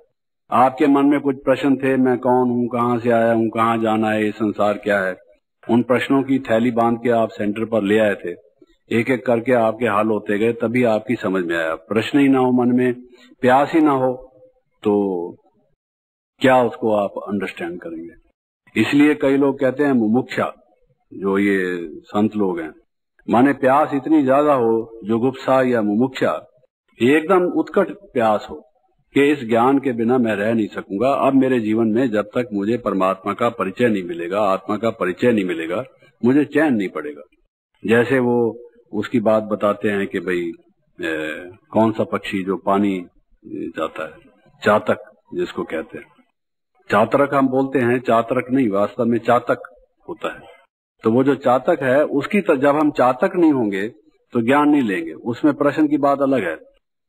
आपके मन में कुछ प्रश्न थे, मैं कौन हूँ, कहाँ से आया हूँ, कहाँ जाना है, ये संसार क्या है, उन प्रश्नों की थैली बांध के आप सेंटर पर ले आए थे, एक एक करके आपके हल होते गए, तभी आपकी समझ में आया। प्रश्न ही ना हो मन में, प्यास ही ना हो, तो क्या उसको आप अंडरस्टैंड करेंगे। इसलिए कई लोग कहते हैं मुमुक्षा, जो ये संत लोग हैं, माने प्यास इतनी ज्यादा हो, जुगुप्सा या मुमुक्षा, एकदम उत्कट प्यास हो कि इस ज्ञान के बिना मैं रह नहीं सकूंगा। अब मेरे जीवन में जब तक मुझे परमात्मा का परिचय नहीं मिलेगा, आत्मा का परिचय नहीं मिलेगा, मुझे चैन नहीं पड़ेगा। जैसे वो उसकी बात बताते हैं कि भाई कौन सा पक्षी जो पानी जाता है, चातक जिसको कहते हैं, चातरक हम बोलते हैं, चातरक नहीं, वास्तव में चातक होता है। तो वो जो चातक है उसकी जब हम चातक नहीं होंगे तो ज्ञान नहीं लेंगे। उसमें प्रश्न की बात अलग है,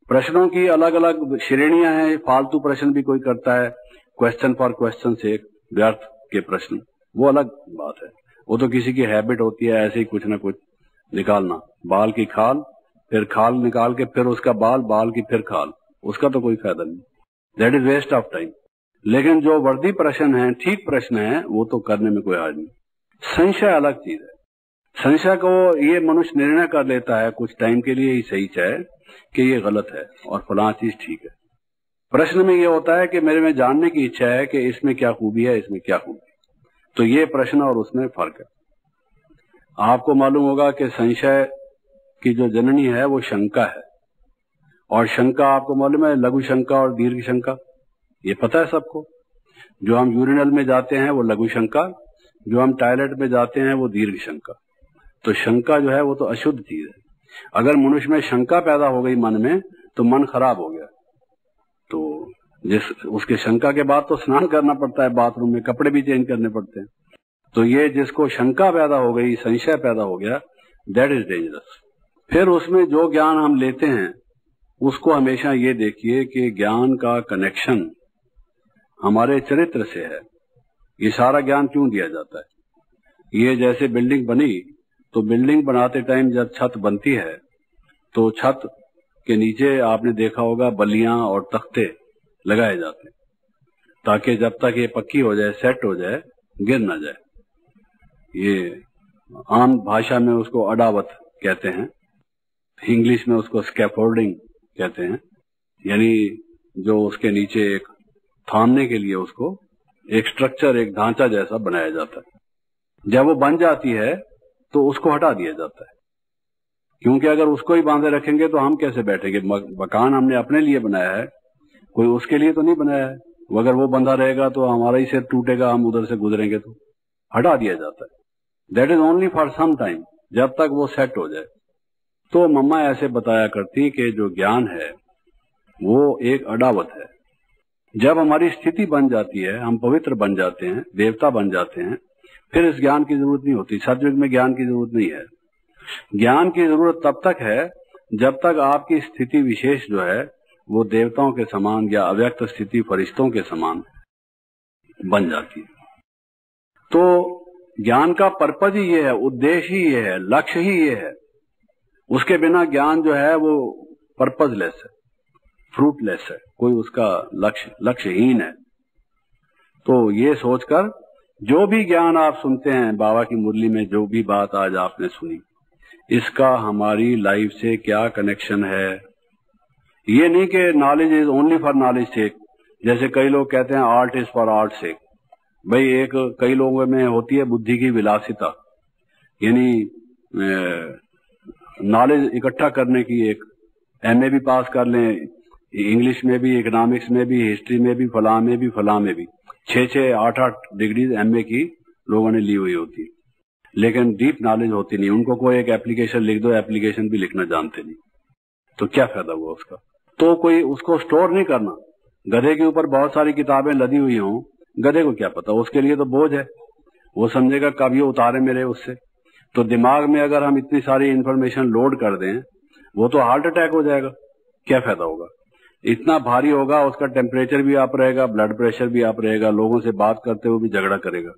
प्रश्नों की अलग अलग श्रेणियां हैं। फालतू प्रश्न भी कोई करता है, क्वेश्चन फॉर क्वेश्चन से, व्यर्थ के प्रश्न, वो अलग बात है। वो तो किसी की हैबिट होती है ऐसे ही कुछ ना कुछ निकालना, बाल की खाल, फिर खाल निकाल के फिर उसका बाल, बाल की फिर खाल, उसका तो कोई फायदा नहीं, that is waste of time. लेकिन जो वर्दी प्रश्न है, ठीक प्रश्न है, वो तो करने में कोई हार्ज नहीं। संशय अलग चीज है। संशय को ये मनुष्य निर्णय कर लेता है कुछ टाइम के लिए ही सही चाहे कि ये गलत है और फलां चीज ठीक है। प्रश्न में ये होता है कि मेरे में जानने की इच्छा है कि इसमें क्या खूबी है, इसमें क्या खूबी, तो ये प्रश्न और उसमें फर्क है। आपको मालूम होगा कि संशय की जो जननी है वो शंका है, और शंका आपको मालूम है, लघु शंका और दीर्घ शंका, ये पता है सबको। जो हम यूरिनल में जाते हैं वो लघु शंका, जो हम टॉयलेट में जाते हैं वो दीर्घ शंका। तो शंका जो है वो तो अशुद्ध चीज है। अगर मनुष्य में शंका पैदा हो गई मन में, तो मन खराब हो गया। तो जिस उसके शंका के बाद तो स्नान करना पड़ता है, बाथरूम में कपड़े भी चेंज करने पड़ते हैं। तो ये जिसको शंका पैदा हो गई, संशय पैदा हो गया, दैट इज डेंजरस। फिर उसमें जो ज्ञान हम लेते हैं उसको हमेशा ये देखिए कि ज्ञान का कनेक्शन हमारे चरित्र से है। ये सारा ज्ञान क्यों दिया जाता है। ये जैसे बिल्डिंग बनी, तो बिल्डिंग बनाते टाइम जब छत बनती है तो छत के नीचे आपने देखा होगा बल्लियां और तख्ते लगाए जाते हैं, ताकि जब तक ये पक्की हो जाए, सेट हो जाए, गिर ना जाए। ये आम भाषा में उसको अडावत कहते हैं, इंग्लिश में उसको स्कैफोल्डिंग कहते हैं, यानी जो उसके नीचे एक थामने के लिए उसको एक स्ट्रक्चर, एक ढांचा जैसा बनाया जाता है। जब वो बन जाती है तो उसको हटा दिया जाता है। क्योंकि अगर उसको ही बांधे रखेंगे तो हम कैसे बैठेंगे? मकान हमने अपने लिए बनाया है, कोई उसके लिए तो नहीं बनाया है। अगर वो बंधा रहेगा तो हमारा ही सिर टूटेगा, हम उधर से गुजरेंगे तो हटा दिया जाता है। That is only for some time, जब तक वो सेट हो जाए। तो मम्मा ऐसे बताया करती कि जो ज्ञान है वो एक अडावत है। जब हमारी स्थिति बन जाती है, हम पवित्र बन जाते हैं, देवता बन जाते हैं, फिर इस ज्ञान की जरूरत नहीं होती। सतयुग में ज्ञान की जरूरत नहीं है। ज्ञान की जरूरत तब तक है जब तक आपकी स्थिति विशेष जो है वो देवताओं के समान या अव्यक्त स्थिति फरिश्तों के समान बन जाती है। तो ज्ञान का पर्पज ही ये है, उद्देश्य ही ये है, लक्ष्य ही ये है। उसके बिना ज्ञान जो है वो पर्पजलेस है, फ्रूटलेस है, कोई उसका लक्ष्यहीन है। तो ये सोचकर जो भी ज्ञान आप सुनते हैं, बाबा की मुरली में जो भी बात आज आपने सुनी, इसका हमारी लाइफ से क्या कनेक्शन है। ये नहीं कि knowledge is only for knowledge sake. जैसे कई लोग कहते हैं art is for art sake. भाई एक कई लोगों में होती है बुद्धि की विलासिता, यानी नॉलेज इकट्ठा करने की। एक एमए भी पास कर लें, इंग्लिश में भी, इकोनॉमिक्स में भी, हिस्ट्री में भी, फलां में भी, फलां में भी 6-6, 8-8 डिग्रीज एमए की लोगों ने ली हुई होती, लेकिन डीप नॉलेज होती नहीं। उनको कोई एक एप्लीकेशन लिख दो, एप्लीकेशन भी लिखना जानते नहीं, तो क्या फायदा हुआ उसका? तो कोई उसको स्टोर नहीं करना। गधे के ऊपर बहुत सारी किताबें लदी हुई हों, गधे को क्या पता, उसके लिए तो बोझ है। वो समझेगा कब ये उतारे मेरे उससे। तो दिमाग में अगर हम इतनी सारी इंफॉर्मेशन लोड कर दें, वो तो हार्ट अटैक हो जाएगा, क्या फायदा होगा? इतना भारी होगा, उसका टेम्परेचर भी अप रहेगा, ब्लड प्रेशर भी अप रहेगा, लोगों से बात करते हुए भी झगड़ा करेगा,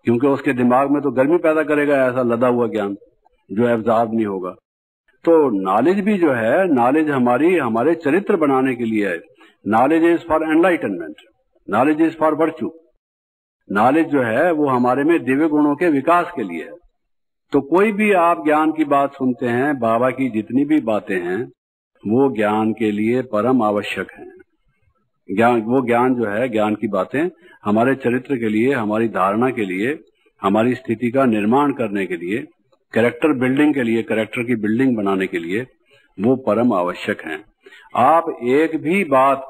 क्योंकि उसके दिमाग में तो गर्मी पैदा करेगा ऐसा लदा हुआ ज्ञान जो एब्जॉर्ब नहीं होगा। तो नॉलेज भी जो है, नॉलेज हमारे चरित्र बनाने के लिए है। Knowledge is for enlightenment, knowledge is for virtue. Knowledge जो है वो हमारे में दिव्य गुणों के विकास के लिए है। तो कोई भी आप ज्ञान की बात सुनते हैं, बाबा की जितनी भी बातें हैं वो ज्ञान के लिए परम आवश्यक हैं। वो ज्ञान जो है, ज्ञान की बातें हमारे चरित्र के लिए, हमारी धारणा के लिए, हमारी स्थिति का निर्माण करने के लिए, कैरेक्टर बिल्डिंग के लिए, कैरेक्टर की बिल्डिंग बनाने के लिए वो परम आवश्यक हैं। आप एक भी बात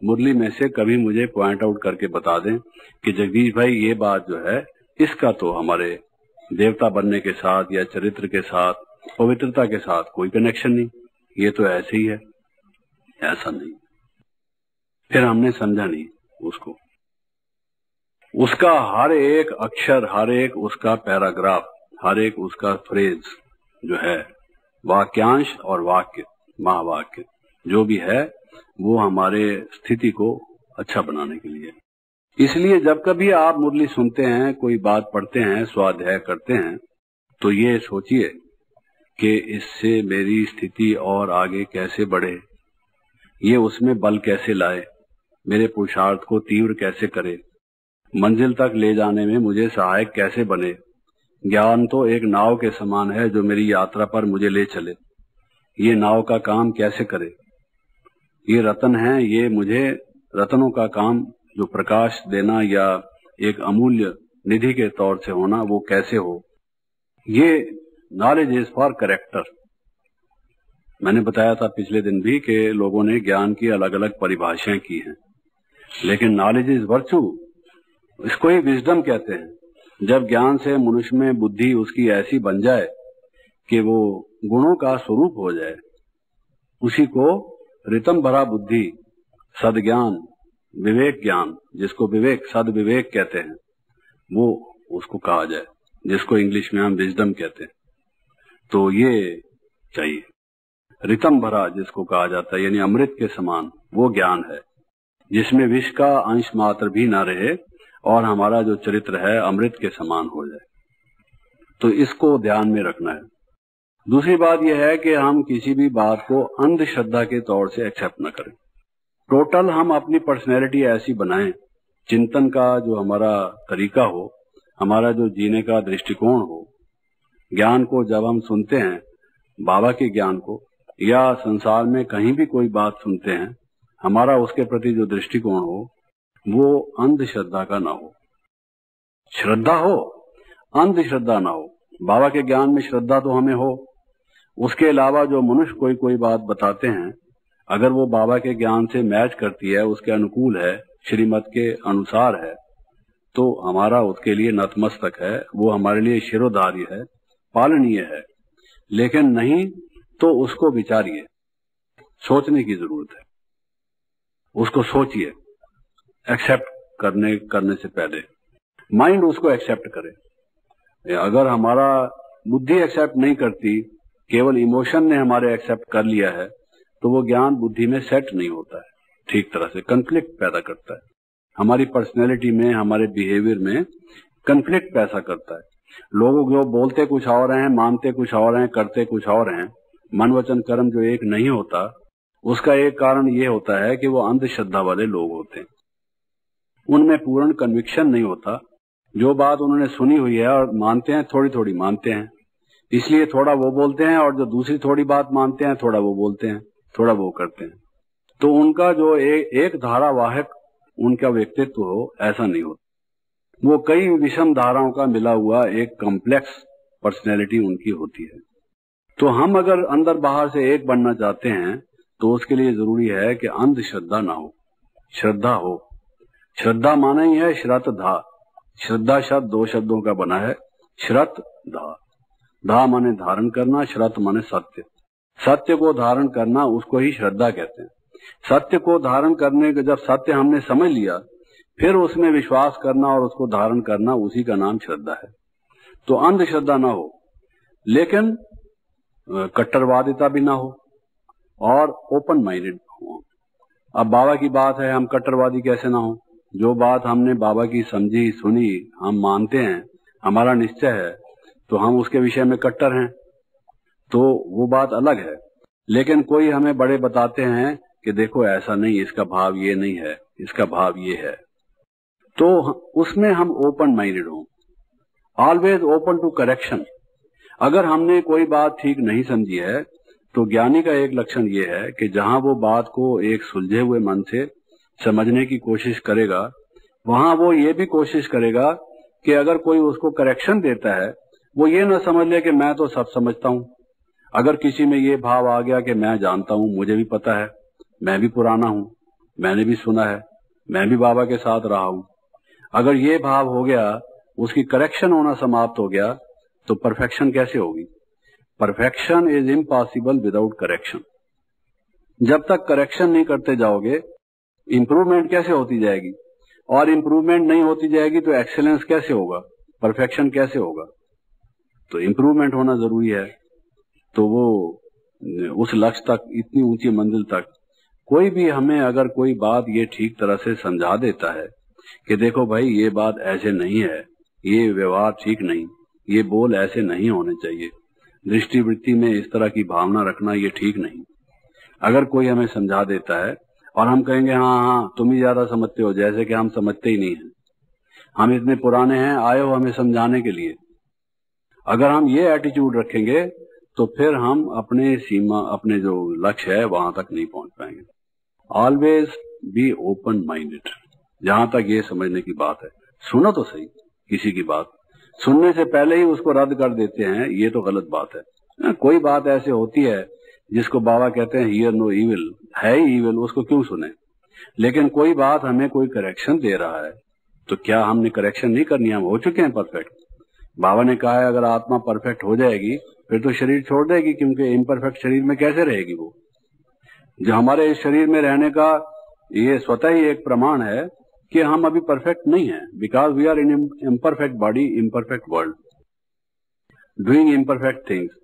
मुरली में से कभी मुझे पॉइंट आउट करके बता दें कि जगदीश भाई ये बात जो है इसका तो हमारे देवता बनने के साथ या चरित्र के साथ, पवित्रता के साथ कोई कनेक्शन नहीं, ये तो ऐसे ही है। ऐसा नहीं, फिर हमने समझा नहीं उसको। उसका हर एक अक्षर, हर एक उसका पैराग्राफ, हर एक उसका फ्रेज जो है, वाक्यांश और वाक्य, महावाक्य जो भी है, वो हमारे स्थिति को अच्छा बनाने के लिए। इसलिए जब कभी आप मुरली सुनते हैं, कोई बात पढ़ते हैं, स्वाध्याय करते हैं, तो ये सोचिए कि इससे मेरी स्थिति और आगे कैसे बढ़े, ये उसमें बल कैसे लाए, मेरे पुरुषार्थ को तीव्र कैसे करे, मंजिल तक ले जाने में मुझे सहायक कैसे बने। ज्ञान तो एक नाव के समान है जो मेरी यात्रा पर मुझे ले चले। ये नाव का काम कैसे करे? ये रतन है, ये मुझे रतनों का काम जो प्रकाश देना या एक अमूल्य निधि के तौर से होना, वो कैसे हो? ये नॉलेज इज फॉर कैरेक्टर। मैंने बताया था पिछले दिन भी कि लोगों ने ज्ञान की अलग अलग परिभाषाएं की हैं, लेकिन नॉलेज इज वर्च्यू, इसको ही विजडम कहते हैं। जब ज्ञान से मनुष्य में बुद्धि उसकी ऐसी बन जाए कि वो गुणों का स्वरूप हो जाए, उसी को रितम भरा बुद्धि, सदज्ञान, विवेक ज्ञान, जिसको विवेक, सद विवेक कहते हैं, वो उसको कहा जाए, जिसको इंग्लिश में हम विजडम कहते हैं। तो ये चाहिए। रितम भरा जिसको कहा जाता है, यानी अमृत के समान, वो ज्ञान है जिसमें विष का अंश मात्र भी ना रहे और हमारा जो चरित्र है अमृत के समान हो जाए। तो इसको ध्यान में रखना है। दूसरी बात यह है कि हम किसी भी बात को अंधश्रद्धा के तौर से एक्सेप्ट न करें। टोटल हम अपनी पर्सनैलिटी ऐसी बनाएं, चिंतन का जो हमारा तरीका हो, हमारा जो जीने का दृष्टिकोण हो, ज्ञान को जब हम सुनते हैं, बाबा के ज्ञान को, या संसार में कहीं भी कोई बात सुनते हैं, हमारा उसके प्रति जो दृष्टिकोण हो वो अंधश्रद्धा का ना हो। श्रद्धा हो, अंधश्रद्धा ना हो। बाबा के ज्ञान में श्रद्धा तो हमें हो, उसके अलावा जो मनुष्य कोई कोई बात बताते हैं, अगर वो बाबा के ज्ञान से मैच करती है, उसके अनुकूल है, श्रीमत के अनुसार है, तो हमारा उसके लिए नतमस्तक है, वो हमारे लिए शिरोधार्य है, पालनीय है। लेकिन नहीं तो उसको विचारिए, सोचने की जरूरत है, उसको सोचिए, एक्सेप्ट करने से पहले माइंड उसको एक्सेप्ट करे। अगर हमारा बुद्धि एक्सेप्ट नहीं करती, केवल इमोशन ने हमारे एक्सेप्ट कर लिया है, तो वो ज्ञान बुद्धि में सेट नहीं होता है, ठीक तरह से कन्फ्लिक्ट पैदा करता है। हमारी पर्सनैलिटी में, हमारे बिहेवियर में कन्फ्लिक्ट पैदा करता है। लोग जो बोलते कुछ और हैं, मानते कुछ और हैं, करते कुछ और हैं, मन वचन कर्म जो एक नहीं होता, उसका एक कारण ये होता है कि वो अंधश्रद्धा वाले लोग होते हैं। उनमें पूर्ण कन्विक्शन नहीं होता। जो बात उन्होंने सुनी हुई है और मानते हैं, थोड़ी थोड़ी मानते हैं, इसलिए थोड़ा वो बोलते हैं, और जो दूसरी थोड़ी बात मानते हैं, थोड़ा वो बोलते हैं, थोड़ा वो करते हैं। तो उनका जो एक धारावाहक उनका व्यक्तित्व हो, ऐसा नहीं होता। वो कई विषम धाराओं का मिला हुआ एक कॉम्प्लेक्स पर्सनैलिटी उनकी होती है। तो हम अगर अंदर बाहर से एक बनना चाहते हैं, तो उसके लिए जरूरी है कि अंधश्रद्धा ना हो, श्रद्धा हो। श्रद्धा माना ही है श्रद्धा। श्रद्धा शब्द दो शब्दों का बना है, श्रत धा। धा माने धारण करना, श्रत माने सत्य। सत्य को धारण करना, उसको ही श्रद्धा कहते हैं। सत्य को धारण करने के जब सत्य हमने समझ लिया, फिर उसमें विश्वास करना और उसको धारण करना, उसी का नाम श्रद्धा है। तो अंधश्रद्धा ना हो, लेकिन कट्टरवादिता भी ना हो, और ओपन माइंडेड हो। अब बाबा की बात है, हम कट्टरवादी कैसे ना हो? जो बात हमने बाबा की समझी, सुनी, हम मानते हैं, हमारा निश्चय है, तो हम उसके विषय में कट्टर हैं, तो वो बात अलग है। लेकिन कोई हमें बड़े बताते हैं कि देखो ऐसा नहीं, इसका भाव ये नहीं है, इसका भाव ये है, तो उसमें हम ओपन माइंडेड हो, ऑलवेज ओपन टू करेक्शन। अगर हमने कोई बात ठीक नहीं समझी है, तो ज्ञानी का एक लक्षण ये है कि जहां वो बात को एक सुलझे हुए मन से समझने की कोशिश करेगा, वहां वो ये भी कोशिश करेगा कि अगर कोई उसको करेक्शन देता है, वो ये ना समझ ले कि मैं तो सब समझता हूं। अगर किसी में ये भाव आ गया कि मैं जानता हूं, मुझे भी पता है, मैं भी पुराना हूं, मैंने भी सुना है, मैं भी बाबा के साथ रहा हूं, अगर ये भाव हो गया, उसकी करेक्शन होना समाप्त हो गया, तो परफेक्शन कैसे होगी? Perfection is impossible without correction. जब तक करेक्शन नहीं करते जाओगे, इंप्रूवमेंट कैसे होती जाएगी? और इंप्रूवमेंट नहीं होती जाएगी तो एक्सेलेंस कैसे होगा, परफेक्शन कैसे होगा? तो इंप्रूवमेंट होना जरूरी है। तो वो उस लक्ष्य तक, इतनी ऊंची मंजिल तक, कोई भी हमें अगर कोई बात ये ठीक तरह से समझा देता है कि देखो भाई ये बात ऐसे नहीं है, ये व्यवहार ठीक नहीं, ये बोल ऐसे नहीं होने चाहिए, दृष्टिवृत्ति में इस तरह की भावना रखना ये ठीक नहीं, अगर कोई हमें समझा देता है और हम कहेंगे हाँ हाँ तुम ही ज्यादा समझते हो, जैसे कि हम समझते ही नहीं हैं, हम इतने पुराने हैं, आए हो हमें समझाने के लिए, अगर हम ये एटीट्यूड रखेंगे तो फिर हम अपने सीमा, अपने जो लक्ष्य है वहां तक नहीं पहुंच पाएंगे। Always be open minded. जहां तक ये समझने की बात है, सुनो तो सही, किसी की बात सुनने से पहले ही उसको रद्द कर देते हैं, ये तो गलत बात है। कोई बात ऐसे होती है जिसको बाबा कहते हैं हियर नो इविल, है ही इविल, उसको क्यों सुने? लेकिन कोई बात हमें कोई करेक्शन दे रहा है, तो क्या हमने करेक्शन नहीं करनी? हम हो चुके हैं परफेक्ट। बाबा ने कहा है अगर आत्मा परफेक्ट हो जाएगी फिर तो शरीर छोड़ देगी, क्योंकि इम्परफेक्ट शरीर में कैसे रहेगी वो? जो हमारे इस शरीर में रहने का ये स्वतः ही एक प्रमाण है कि हम अभी परफेक्ट नहीं है, because we are in imperfect body, imperfect world, doing imperfect things.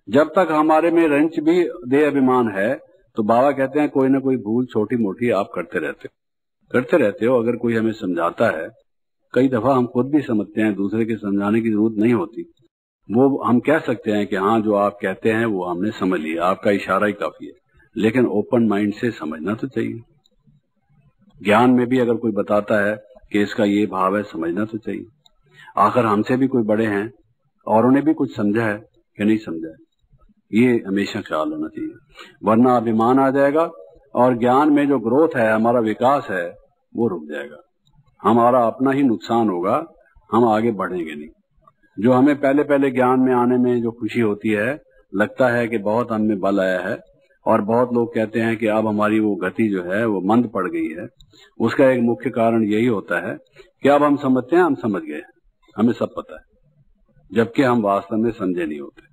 जब तक हमारे में रंच भी देह अभिमान है, तो बाबा कहते हैं कोई ना कोई भूल छोटी मोटी आप करते रहते हो। अगर कोई हमें समझाता है, कई दफा हम खुद भी समझते हैं, दूसरे के समझाने की जरूरत नहीं होती, वो हम कह सकते हैं कि हाँ जो आप कहते हैं वो हमने समझ लिया, आपका इशारा ही काफी है। लेकिन ओपन माइंड से समझना तो चाहिए। ज्ञान में भी अगर कोई बताता है कि इसका ये भाव है, समझना तो चाहिए। आखिर हमसे भी कोई बड़े हैं और उन्हें भी कुछ समझा है कि नहीं समझा है, ये हमेशा ख्याल होना चाहिए, वरना अभिमान आ जाएगा और ज्ञान में जो ग्रोथ है, हमारा विकास है, वो रुक जाएगा, हमारा अपना ही नुकसान होगा, हम आगे बढ़ेंगे नहीं। जो हमें पहले पहले ज्ञान में आने में जो खुशी होती है, लगता है कि बहुत हम में बल आया है, और बहुत लोग कहते हैं कि अब हमारी वो गति जो है वो मंद पड़ गई है। उसका एक मुख्य कारण यही होता है कि अब हम समझते हैं, हम समझ गए, हमें सब पता है, जबकि हम वास्तव में समझे नहीं होते।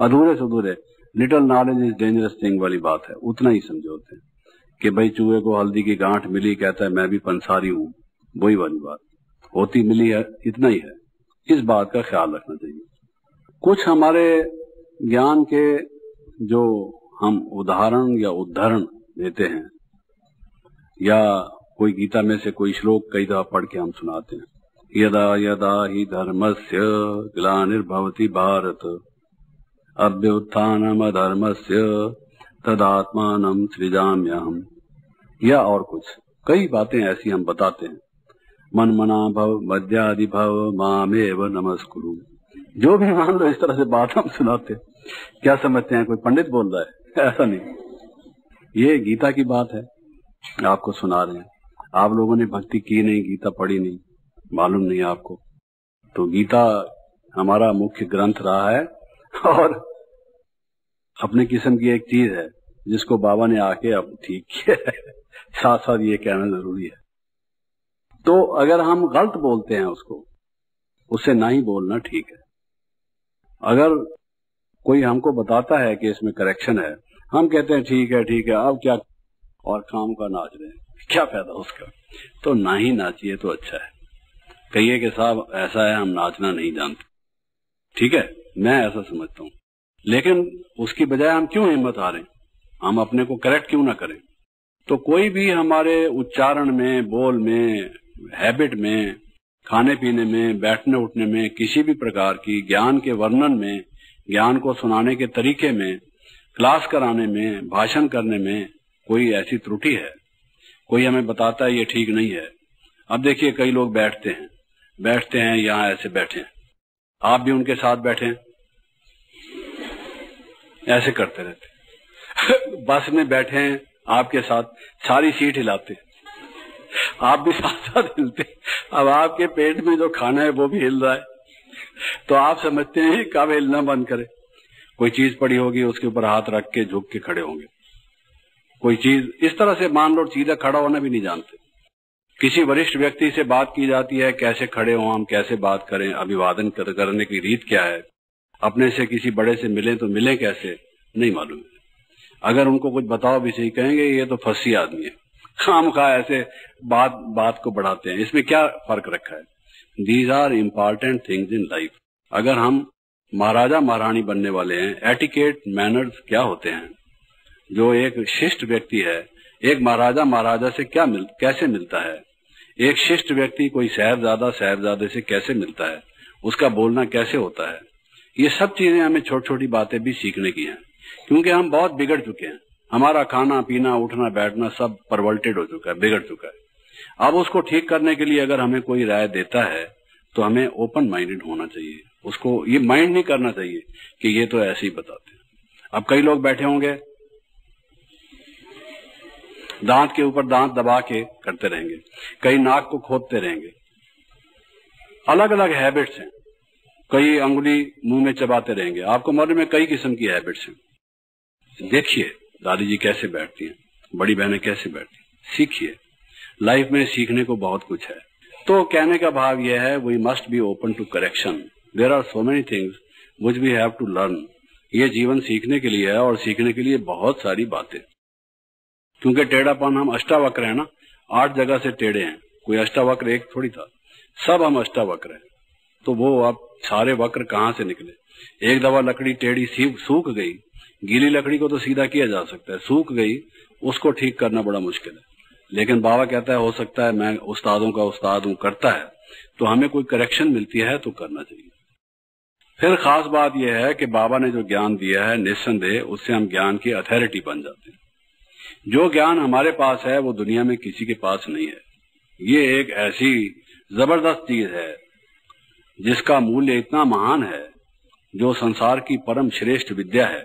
अधूरे से अधूरे, little knowledge is dangerous thing वाली बात है, उतना ही समझे होते हैं कि भाई चूहे को हल्दी की गांठ मिली, कहता है मैं भी पंसारी हूं, वही वाली बात होती मिली है, इतना ही है। इस बात का ख्याल रखना चाहिए। कुछ हमारे ज्ञान के जो हम उदाहरण या उद्धरण देते हैं, या कोई गीता में से कोई श्लोक कई दफा पढ़ के हम सुनाते हैं, यदा यदा ही धर्मस्य ग्लानिर्भवति भारत अभ्युत्थानम अधर्मस्य तदात्मानं सृजाम्यहम्, या और कुछ कई बातें ऐसी हम बताते हैं। मन मना भव मध्यादि भव मामेव नमस्कुरु, जो भी मान लो इस तरह से बात हम सुनाते हैं। क्या समझते हैं कोई पंडित बोल रहा है? ऐसा नहीं, ये गीता की बात है, आपको सुना रहे हैं। आप लोगों ने भक्ति की नहीं, गीता पढ़ी नहीं, मालूम नहीं आपको। तो गीता हमारा मुख्य ग्रंथ रहा है, और अपने किस्म की एक चीज है जिसको बाबा ने आके अब ठीक किया है। साथ साथ ये कहना जरूरी है। तो अगर हम गलत बोलते हैं उससे ना ही बोलना ठीक है। अगर कोई हमको बताता है कि इसमें करेक्शन है, हम कहते हैं ठीक है ठीक है, अब क्या, और काम का नाच रहे हैं, क्या फायदा उसका? तो ना ही नाचिए तो अच्छा है। कहिए कि साहब ऐसा है, हम नाचना नहीं जानते, ठीक है, मैं ऐसा समझता हूं। लेकिन उसकी बजाय हम क्यों हिम्मत हारें, हम अपने को करेक्ट क्यों ना करें? तो कोई भी हमारे उच्चारण में, बोल में, हैबिट में, खाने पीने में, बैठने उठने में, किसी भी प्रकार की ज्ञान के वर्णन में, ज्ञान को सुनाने के तरीके में, क्लास कराने में, भाषण करने में कोई ऐसी त्रुटि है, कोई हमें बताता है ये ठीक नहीं है। अब देखिए कई लोग बैठते हैं यहाँ ऐसे बैठे हैं, आप भी उनके साथ बैठे हैं, ऐसे करते रहते। बस में बैठे हैं आपके साथ, सारी सीट हिलाते, आप भी साथ साथ हिलते। अब आपके पेट में जो खाना है वो भी हिल रहा है, तो आप समझते हैं कब हिलना बंद करे। कोई चीज पड़ी होगी, उसके ऊपर हाथ रख के झुक के खड़े होंगे। कोई चीज इस तरह से, मान लो सीधा खड़ा होना भी नहीं जानते। किसी वरिष्ठ व्यक्ति से बात की जाती है, कैसे खड़े हों हम, कैसे बात करें, अभिवादन करने की रीत क्या है, अपने से किसी बड़े से मिले तो मिले कैसे, नहीं मालूम है। अगर उनको कुछ बताओ भी सही, कहेंगे ये तो फंसी आदमी है, खामखा ऐसे बात को बढ़ाते हैं। इसमें क्या फर्क रखा है? These are important things in life. अगर हम महाराजा महारानी बनने वाले हैं, एटिकेट मैनर्स क्या होते हैं? जो एक शिष्ट व्यक्ति है, एक महाराजा से कैसे मिलता है? एक शिष्ट व्यक्ति कोई साहबजादे से कैसे मिलता है? उसका बोलना कैसे होता है? ये सब चीजें हमें छोटी छोटी बातें भी सीखने की हैं, क्योंकि हम बहुत बिगड़ चुके हैं। हमारा खाना पीना, उठना बैठना सब परवर्टेड हो चुका है, बिगड़ चुका है। अब उसको ठीक करने के लिए अगर हमें कोई राय देता है तो हमें ओपन माइंडेड होना चाहिए। उसको ये माइंड नहीं करना चाहिए कि ये तो ऐसे ही बताते हैं। अब कई लोग बैठे होंगे, दांत के ऊपर दांत दबा के करते रहेंगे, कई नाक को खोदते रहेंगे, अलग अलग हैबिट्स हैं। कई अंगुली मुंह में चबाते रहेंगे। आपको मालूम है कई किस्म की हैबिट्स हैं। देखिए दादी जी कैसे बैठती हैं, बड़ी बहनें कैसे बैठती हैं, सीखिए। लाइफ में सीखने को बहुत कुछ है। तो कहने का भाव यह है, we must be open to correction. There are so many things which we have to learn. ये जीवन सीखने के लिए है, और सीखने के लिए बहुत सारी बातें। क्योंकि टेढ़ापन, हम अष्टावक्र है ना, 8 जगह से टेढ़े हैं, कोई अष्टावक्र एक थोड़ी था, सब हम अष्टावक्र हैं। तो वो अब सारे वक्र कहाँ से निकले? एक दफा लकड़ी टेढ़ी सूख गई, गीली लकड़ी को तो सीधा किया जा सकता है, सूख गई उसको ठीक करना बड़ा मुश्किल है। लेकिन बाबा कहता है हो सकता है, मैं उस्तादों का उस्ताद हूं, करता है, तो हमें कोई करेक्शन मिलती है तो करना चाहिए। फिर खास बात यह है कि बाबा ने जो ज्ञान दिया है, निस्संदेह उससे हम ज्ञान की अथॉरिटी बन जाते हैं। जो ज्ञान हमारे पास है वो दुनिया में किसी के पास नहीं है। ये एक ऐसी जबरदस्त चीज है जिसका मूल्य इतना महान है, जो संसार की परम श्रेष्ठ विद्या है,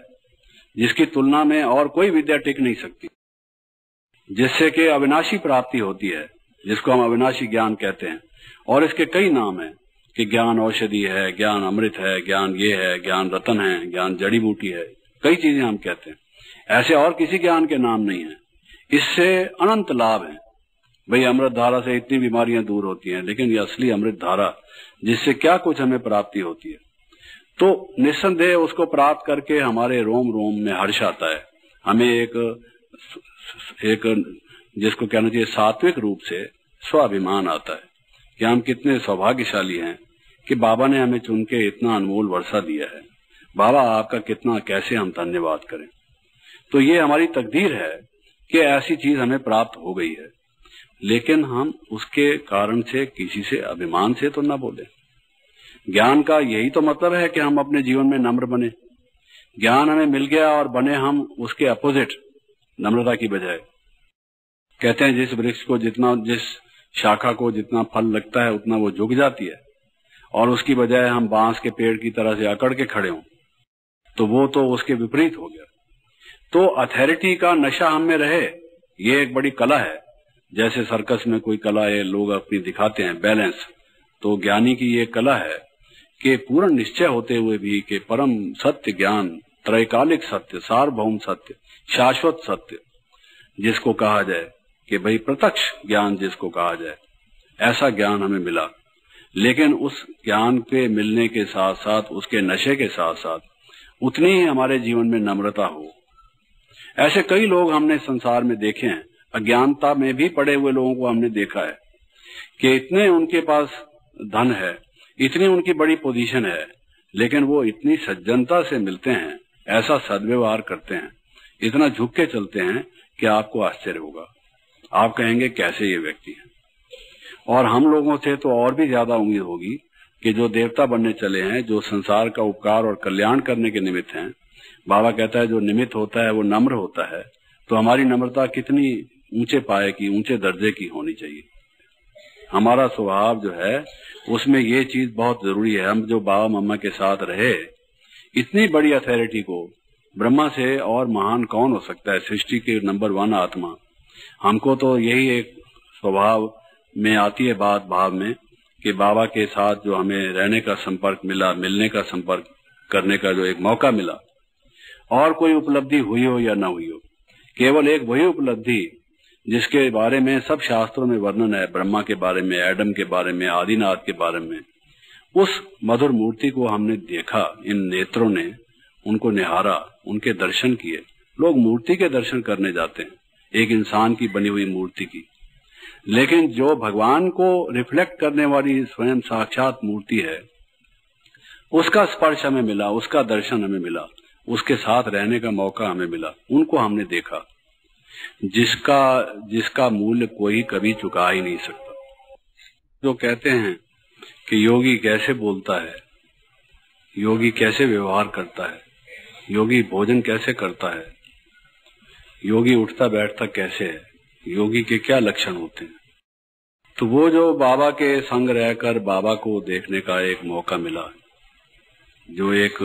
जिसकी तुलना में और कोई विद्या टिक नहीं सकती, जिससे कि अविनाशी प्राप्ति होती है, जिसको हम अविनाशी ज्ञान कहते हैं। और इसके कई नाम हैं कि ज्ञान औषधि है, ज्ञान अमृत है, ज्ञान ये है, ज्ञान रतन है, ज्ञान जड़ी बूटी है, कई चीजें हम कहते हैं। ऐसे और किसी ज्ञान के नाम नहीं है। इससे अनंत लाभ है। भाई अमृत धारा से इतनी बीमारियां दूर होती हैं, लेकिन ये असली अमृत धारा जिससे क्या कुछ हमें प्राप्ति होती है, तो निस्संदेह उसको प्राप्त करके हमारे रोम रोम में हर्ष आता है। हमें एक जिसको कहना चाहिए सात्विक रूप से स्वाभिमान आता है कि हम कितने सौभाग्यशाली हैं कि बाबा ने हमें चुन के इतना अनमोल वर्षा दिया है। बाबा आपका कितना कैसे हम धन्यवाद करें। तो ये हमारी तकदीर है कि ऐसी चीज हमें प्राप्त हो गई है, लेकिन हम उसके कारण से किसी से अभिमान से तो न बोले। ज्ञान का यही तो मतलब है कि हम अपने जीवन में नम्र बने। ज्ञान हमें मिल गया और बने हम उसके अपोजिट, नम्रता की बजाय। कहते हैं जिस वृक्ष को जिस शाखा को जितना फल लगता है उतना वो झुक जाती है, और उसकी बजाय हम बांस के पेड़ की तरह से अकड़ के खड़े हों, तो वो तो उसके विपरीत हो गया। तो अथॉरिटी का नशा हम में रहे, ये एक बड़ी कला है। जैसे सर्कस में कोई कला है, लोग अपनी दिखाते हैं बैलेंस, तो ज्ञानी की ये कला है कि पूर्ण निश्चय होते हुए भी कि परम सत्य ज्ञान, त्रैकालिक सत्य, सार्वभौम सत्य, शाश्वत सत्य जिसको कहा जाए कि भाई प्रत्यक्ष ज्ञान जिसको कहा जाए, ऐसा ज्ञान हमें मिला। लेकिन उस ज्ञान के मिलने के साथ साथ, उसके नशे के साथ साथ उतनी ही हमारे जीवन में नम्रता हो। ऐसे कई लोग हमने संसार में देखे हैं, अज्ञानता में भी पड़े हुए लोगों को हमने देखा है कि इतने उनके पास धन है, इतनी उनकी बड़ी पोजीशन है, लेकिन वो इतनी सज्जनता से मिलते हैं, ऐसा सद्व्यवहार करते हैं, इतना झुक के चलते हैं कि आपको आश्चर्य होगा। आप कहेंगे कैसे ये व्यक्ति है। और हम लोगों से तो और भी ज्यादा उम्मीद होगी कि जो देवता बनने चले हैं, जो संसार का उपकार और कल्याण करने के निमित्त हैं। बाबा कहता है जो निमित्त होता है वो नम्र होता है, तो हमारी नम्रता कितनी ऊंचे पाए की, ऊंचे दर्जे की होनी चाहिए। हमारा स्वभाव जो है उसमें ये चीज बहुत जरूरी है। हम जो बाबा मम्मा के साथ रहे, इतनी बड़ी अथॉरिटी को, ब्रह्मा से और महान कौन हो सकता है, सृष्टि के नंबर 1 आत्मा। हमको तो यही एक स्वभाव में आती है बात, भाव में, कि बाबा के साथ जो हमें रहने का संपर्क मिला, मिलने का संपर्क करने का जो एक मौका मिला, और कोई उपलब्धि हुई हो या न हुई हो, केवल एक वही उपलब्धि जिसके बारे में सब शास्त्रों में वर्णन है, ब्रह्मा के बारे में, एडम के बारे में, आदिनाथ के बारे में। उस मधुर मूर्ति को हमने देखा, इन नेत्रों ने उनको निहारा, उनके दर्शन किए। लोग मूर्ति के दर्शन करने जाते हैं, एक इंसान की बनी हुई मूर्ति की, लेकिन जो भगवान को रिफ्लेक्ट करने वाली स्वयं साक्षात मूर्ति है, उसका स्पर्श हमें मिला, उसका दर्शन हमें मिला, उसके साथ रहने का मौका हमें मिला, उनको हमने देखा, जिसका मूल्य कोई कभी चुका ही नहीं सकता। जो कहते हैं कि योगी कैसे बोलता है, योगी कैसे व्यवहार करता है, योगी भोजन कैसे करता है, योगी उठता बैठता कैसे है, योगी के क्या लक्षण होते हैं, तो वो जो बाबा के संग रहकर बाबा को देखने का एक मौका मिला, जो एक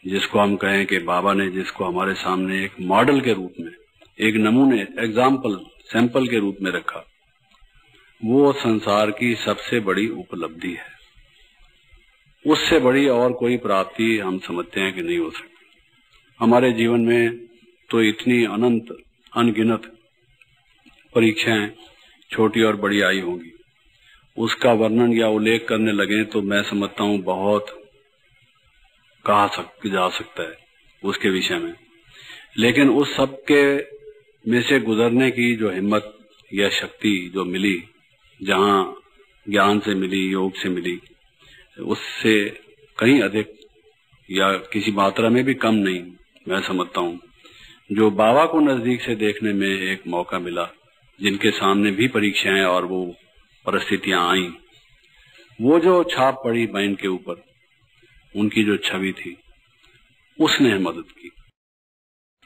जिसको हम कहें कि बाबा ने जिसको हमारे सामने एक मॉडल के रूप में, एक नमूने, एग्जाम्पल, सैंपल के रूप में रखा, वो संसार की सबसे बड़ी उपलब्धि है। उससे बड़ी और कोई प्राप्ति हम समझते हैं कि नहीं हो सकती। हमारे जीवन में तो इतनी अनंत अनगिनत परीक्षाएं छोटी और बड़ी आई होंगी, उसका वर्णन या उल्लेख करने लगे तो मैं समझता हूं बहुत कहा जा सकता है उसके विषय में। लेकिन उस सब के में से गुजरने की जो हिम्मत या शक्ति जो मिली, जहां ज्ञान से मिली, योग से मिली, उससे कहीं अधिक या किसी मात्रा में भी कम नहीं, मैं समझता हूं जो बाबा को नजदीक से देखने में एक मौका मिला, जिनके सामने भी परीक्षाएं और वो परिस्थितियां आई, वो जो छाप पड़ी माइंड के ऊपर, उनकी जो छवि थी, उसने मदद की।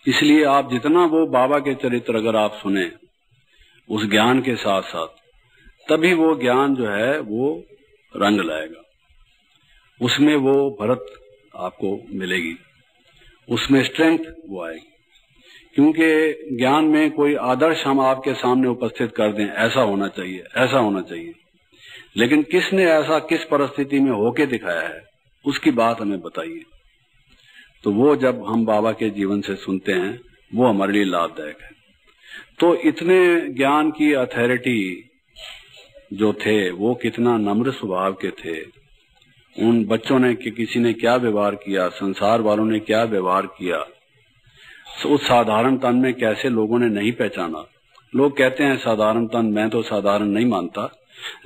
इसलिए आप जितना वो बाबा के चरित्र अगर आप सुने उस ज्ञान के साथ साथ, तभी वो ज्ञान जो है वो रंग लाएगा, उसमें वो भरत आपको मिलेगी, उसमें स्ट्रेंथ वो आएगी। क्योंकि ज्ञान में कोई आदर्श हम आपके सामने उपस्थित कर दें, ऐसा होना चाहिए, ऐसा होना चाहिए, लेकिन किसने ऐसा किस परिस्थिति में होके दिखाया है, उसकी बात हमें बताइए। तो वो जब हम बाबा के जीवन से सुनते हैं वो हमारे लिए लाभदायक है। तो इतने ज्ञान की अथॉरिटी जो थे वो कितना नम्र स्वभाव के थे। उन बच्चों ने किसी ने क्या व्यवहार किया, संसार वालों ने क्या व्यवहार किया, उस साधारण तन में कैसे लोगों ने नहीं पहचाना। लोग कहते हैं साधारण तन, मैं तो साधारण नहीं मानता,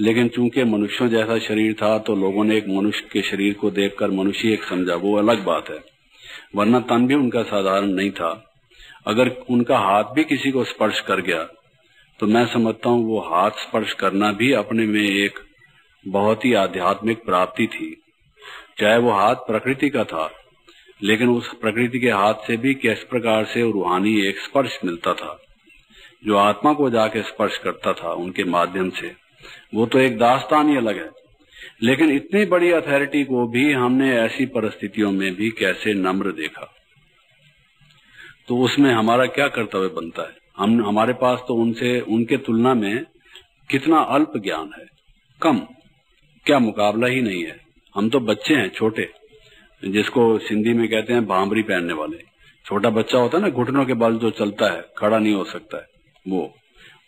लेकिन चूंकि मनुष्यों जैसा शरीर था तो लोगों ने एक मनुष्य के शरीर को देखकर मनुष्य एक समझा, वो अलग बात है, वरना तन भी उनका साधारण नहीं था। अगर उनका हाथ भी किसी को स्पर्श कर गया तो मैं समझता हूँ वो हाथ स्पर्श करना भी अपने में एक बहुत ही आध्यात्मिक प्राप्ति थी। चाहे वो हाथ प्रकृति का था, लेकिन उस प्रकृति के हाथ से भी किस प्रकार से रूहानी एक स्पर्श मिलता था जो आत्मा को जाके स्पर्श करता था उनके माध्यम से, वो तो एक दास्तान ही अलग है। लेकिन इतनी बड़ी अथॉरिटी को भी हमने ऐसी परिस्थितियों में भी कैसे नम्र देखा, तो उसमें हमारा क्या कर्तव्य बनता है। हमारे पास तो उनके तुलना में कितना अल्प ज्ञान है, कम, क्या मुकाबला ही नहीं है। हम तो बच्चे हैं छोटे, जिसको सिंधी में कहते हैं भांबरी पहनने वाले। छोटा बच्चा होता है ना, घुटनों के बल जो चलता है, खड़ा नहीं हो सकता है, वो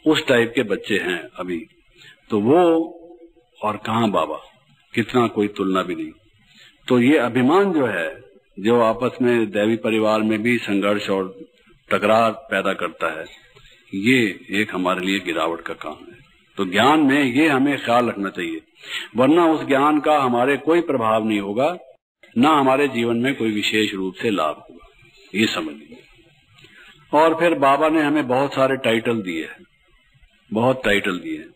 उस टाइप के बच्चे हैं अभी। तो वो और कहां बाबा, कितना कोई तुलना भी नहीं। तो ये अभिमान जो है, जो आपस में दैवी परिवार में भी संघर्ष और टकरार पैदा करता है, ये एक हमारे लिए गिरावट का काम है। तो ज्ञान में ये हमें ख्याल रखना चाहिए, वरना उस ज्ञान का हमारे कोई प्रभाव नहीं होगा, ना हमारे जीवन में कोई विशेष रूप से लाभ होगा, ये समझ लीजिए। और फिर बाबा ने हमें बहुत सारे टाइटल दिए हैं, बहुत टाइटल दिए हैं।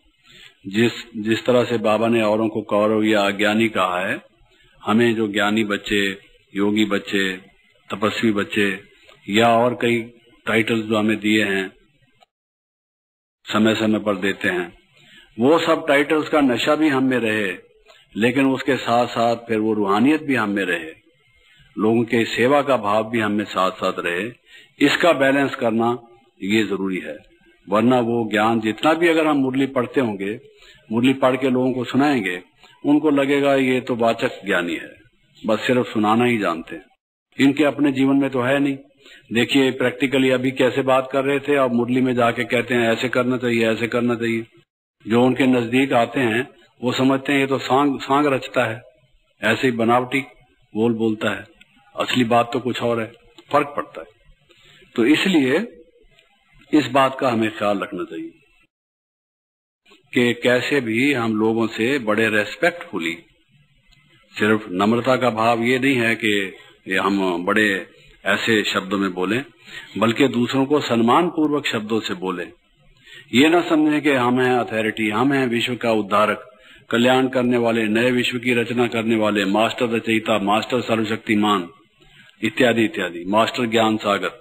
जिस तरह से बाबा ने औरों को कौरव या अज्ञानी कहा है, हमें जो ज्ञानी बच्चे, योगी बच्चे, तपस्वी बच्चे या और कई टाइटल्स जो हमें दिए हैं, समय समय पर देते हैं, वो सब टाइटल्स का नशा भी हम में रहे, लेकिन उसके साथ साथ फिर वो रूहानियत भी हम में रहे, लोगों के सेवा का भाव भी हम में साथ साथ रहे। इसका बैलेंस करना ये जरूरी है, वरना वो ज्ञान जितना भी अगर हम मुरली पढ़ते होंगे, मुरली पढ़ के लोगों को सुनाएंगे, उनको लगेगा ये तो वाचक ज्ञानी है, बस सिर्फ सुनाना ही जानते हैं, इनके अपने जीवन में तो है नहीं। देखिए प्रैक्टिकली अभी कैसे बात कर रहे थे, अब मुरली में जाके कहते हैं ऐसे करना चाहिए, ऐसे करना चाहिए। जो उनके नजदीक आते हैं वो समझते हैं ये तो सांग रचता है, ऐसे ही बनावटी बोलता है, असली बात तो कुछ और है, फर्क पड़ता है। तो इसलिए इस बात का हमें ख्याल रखना चाहिए कि कैसे भी हम लोगों से बड़े रेस्पेक्टफुली, सिर्फ नम्रता का भाव ये नहीं है कि हम बड़े ऐसे शब्दों में बोलें, बल्कि दूसरों को सम्मान पूर्वक शब्दों से बोलें। ये ना समझें कि हम हैं अथॉरिटी, हम हैं विश्व का उद्धारक, कल्याण करने वाले, नए विश्व की रचना करने वाले, मास्टर रचयिता, मास्टर सर्वशक्तिमान इत्यादि इत्यादि, मास्टर ज्ञान सागर।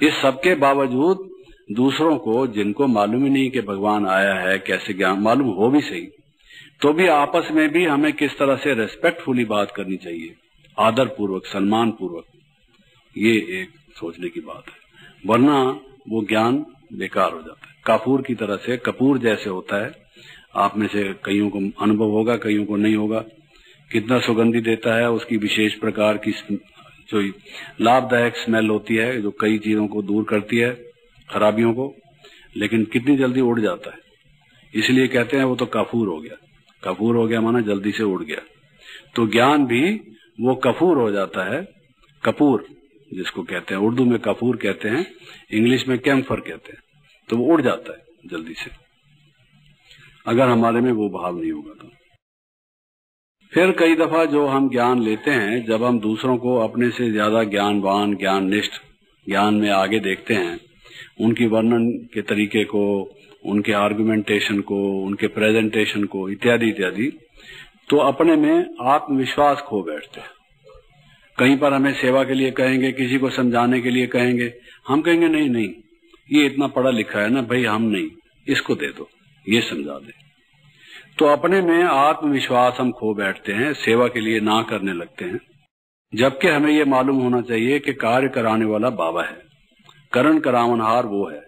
इस सबके बावजूद दूसरों को, जिनको मालूम ही नहीं कि भगवान आया है, कैसे ज्ञान मालूम हो भी सही, तो भी आपस में भी हमें किस तरह से रेस्पेक्टफुली बात करनी चाहिए, आदर पूर्वक, सम्मान पूर्वक। ये एक सोचने की बात है, वरना वो ज्ञान बेकार हो जाता है। काफूर की तरह से, कपूर जैसे होता है, आप में से कईयों को अनुभव होगा, कईयों को नहीं होगा। कितना सुगंधी देता है, उसकी विशेष प्रकार की जो लाभदायक स्मेल होती है, जो कई चीजों को दूर करती है, खराबियों को, लेकिन कितनी जल्दी उड़ जाता है। इसलिए कहते हैं वो तो काफूर हो गया। काफूर हो गया माना जल्दी से उड़ गया। तो ज्ञान भी वो कफूर हो जाता है, कपूर जिसको कहते हैं, उर्दू में कपूर कहते हैं, इंग्लिश में कैम्फर कहते हैं। तो वो उड़ जाता है जल्दी से, अगर हमारे में वो भाव नहीं होगा तो। फिर कई दफा जो हम ज्ञान लेते हैं, जब हम दूसरों को अपने से ज्यादा ज्ञानवान, ज्ञाननिष्ठ, ज्ञान में आगे देखते हैं, उनकी वर्णन के तरीके को, उनके आर्गुमेंटेशन को, उनके प्रेजेंटेशन को, इत्यादि इत्यादि, तो अपने में आत्मविश्वास खो बैठते हैं। कहीं पर हमें सेवा के लिए कहेंगे, किसी को समझाने के लिए कहेंगे, हम कहेंगे नहीं नहीं, ये इतना पढ़ा लिखा है ना भाई, हम नहीं, इसको दे दो, ये समझा दे। तो अपने में आत्मविश्वास हम खो बैठते हैं, सेवा के लिए ना करने लगते हैं। जबकि हमें ये मालूम होना चाहिए कि कार्य कराने वाला बाबा है, करण करावनहार वो है।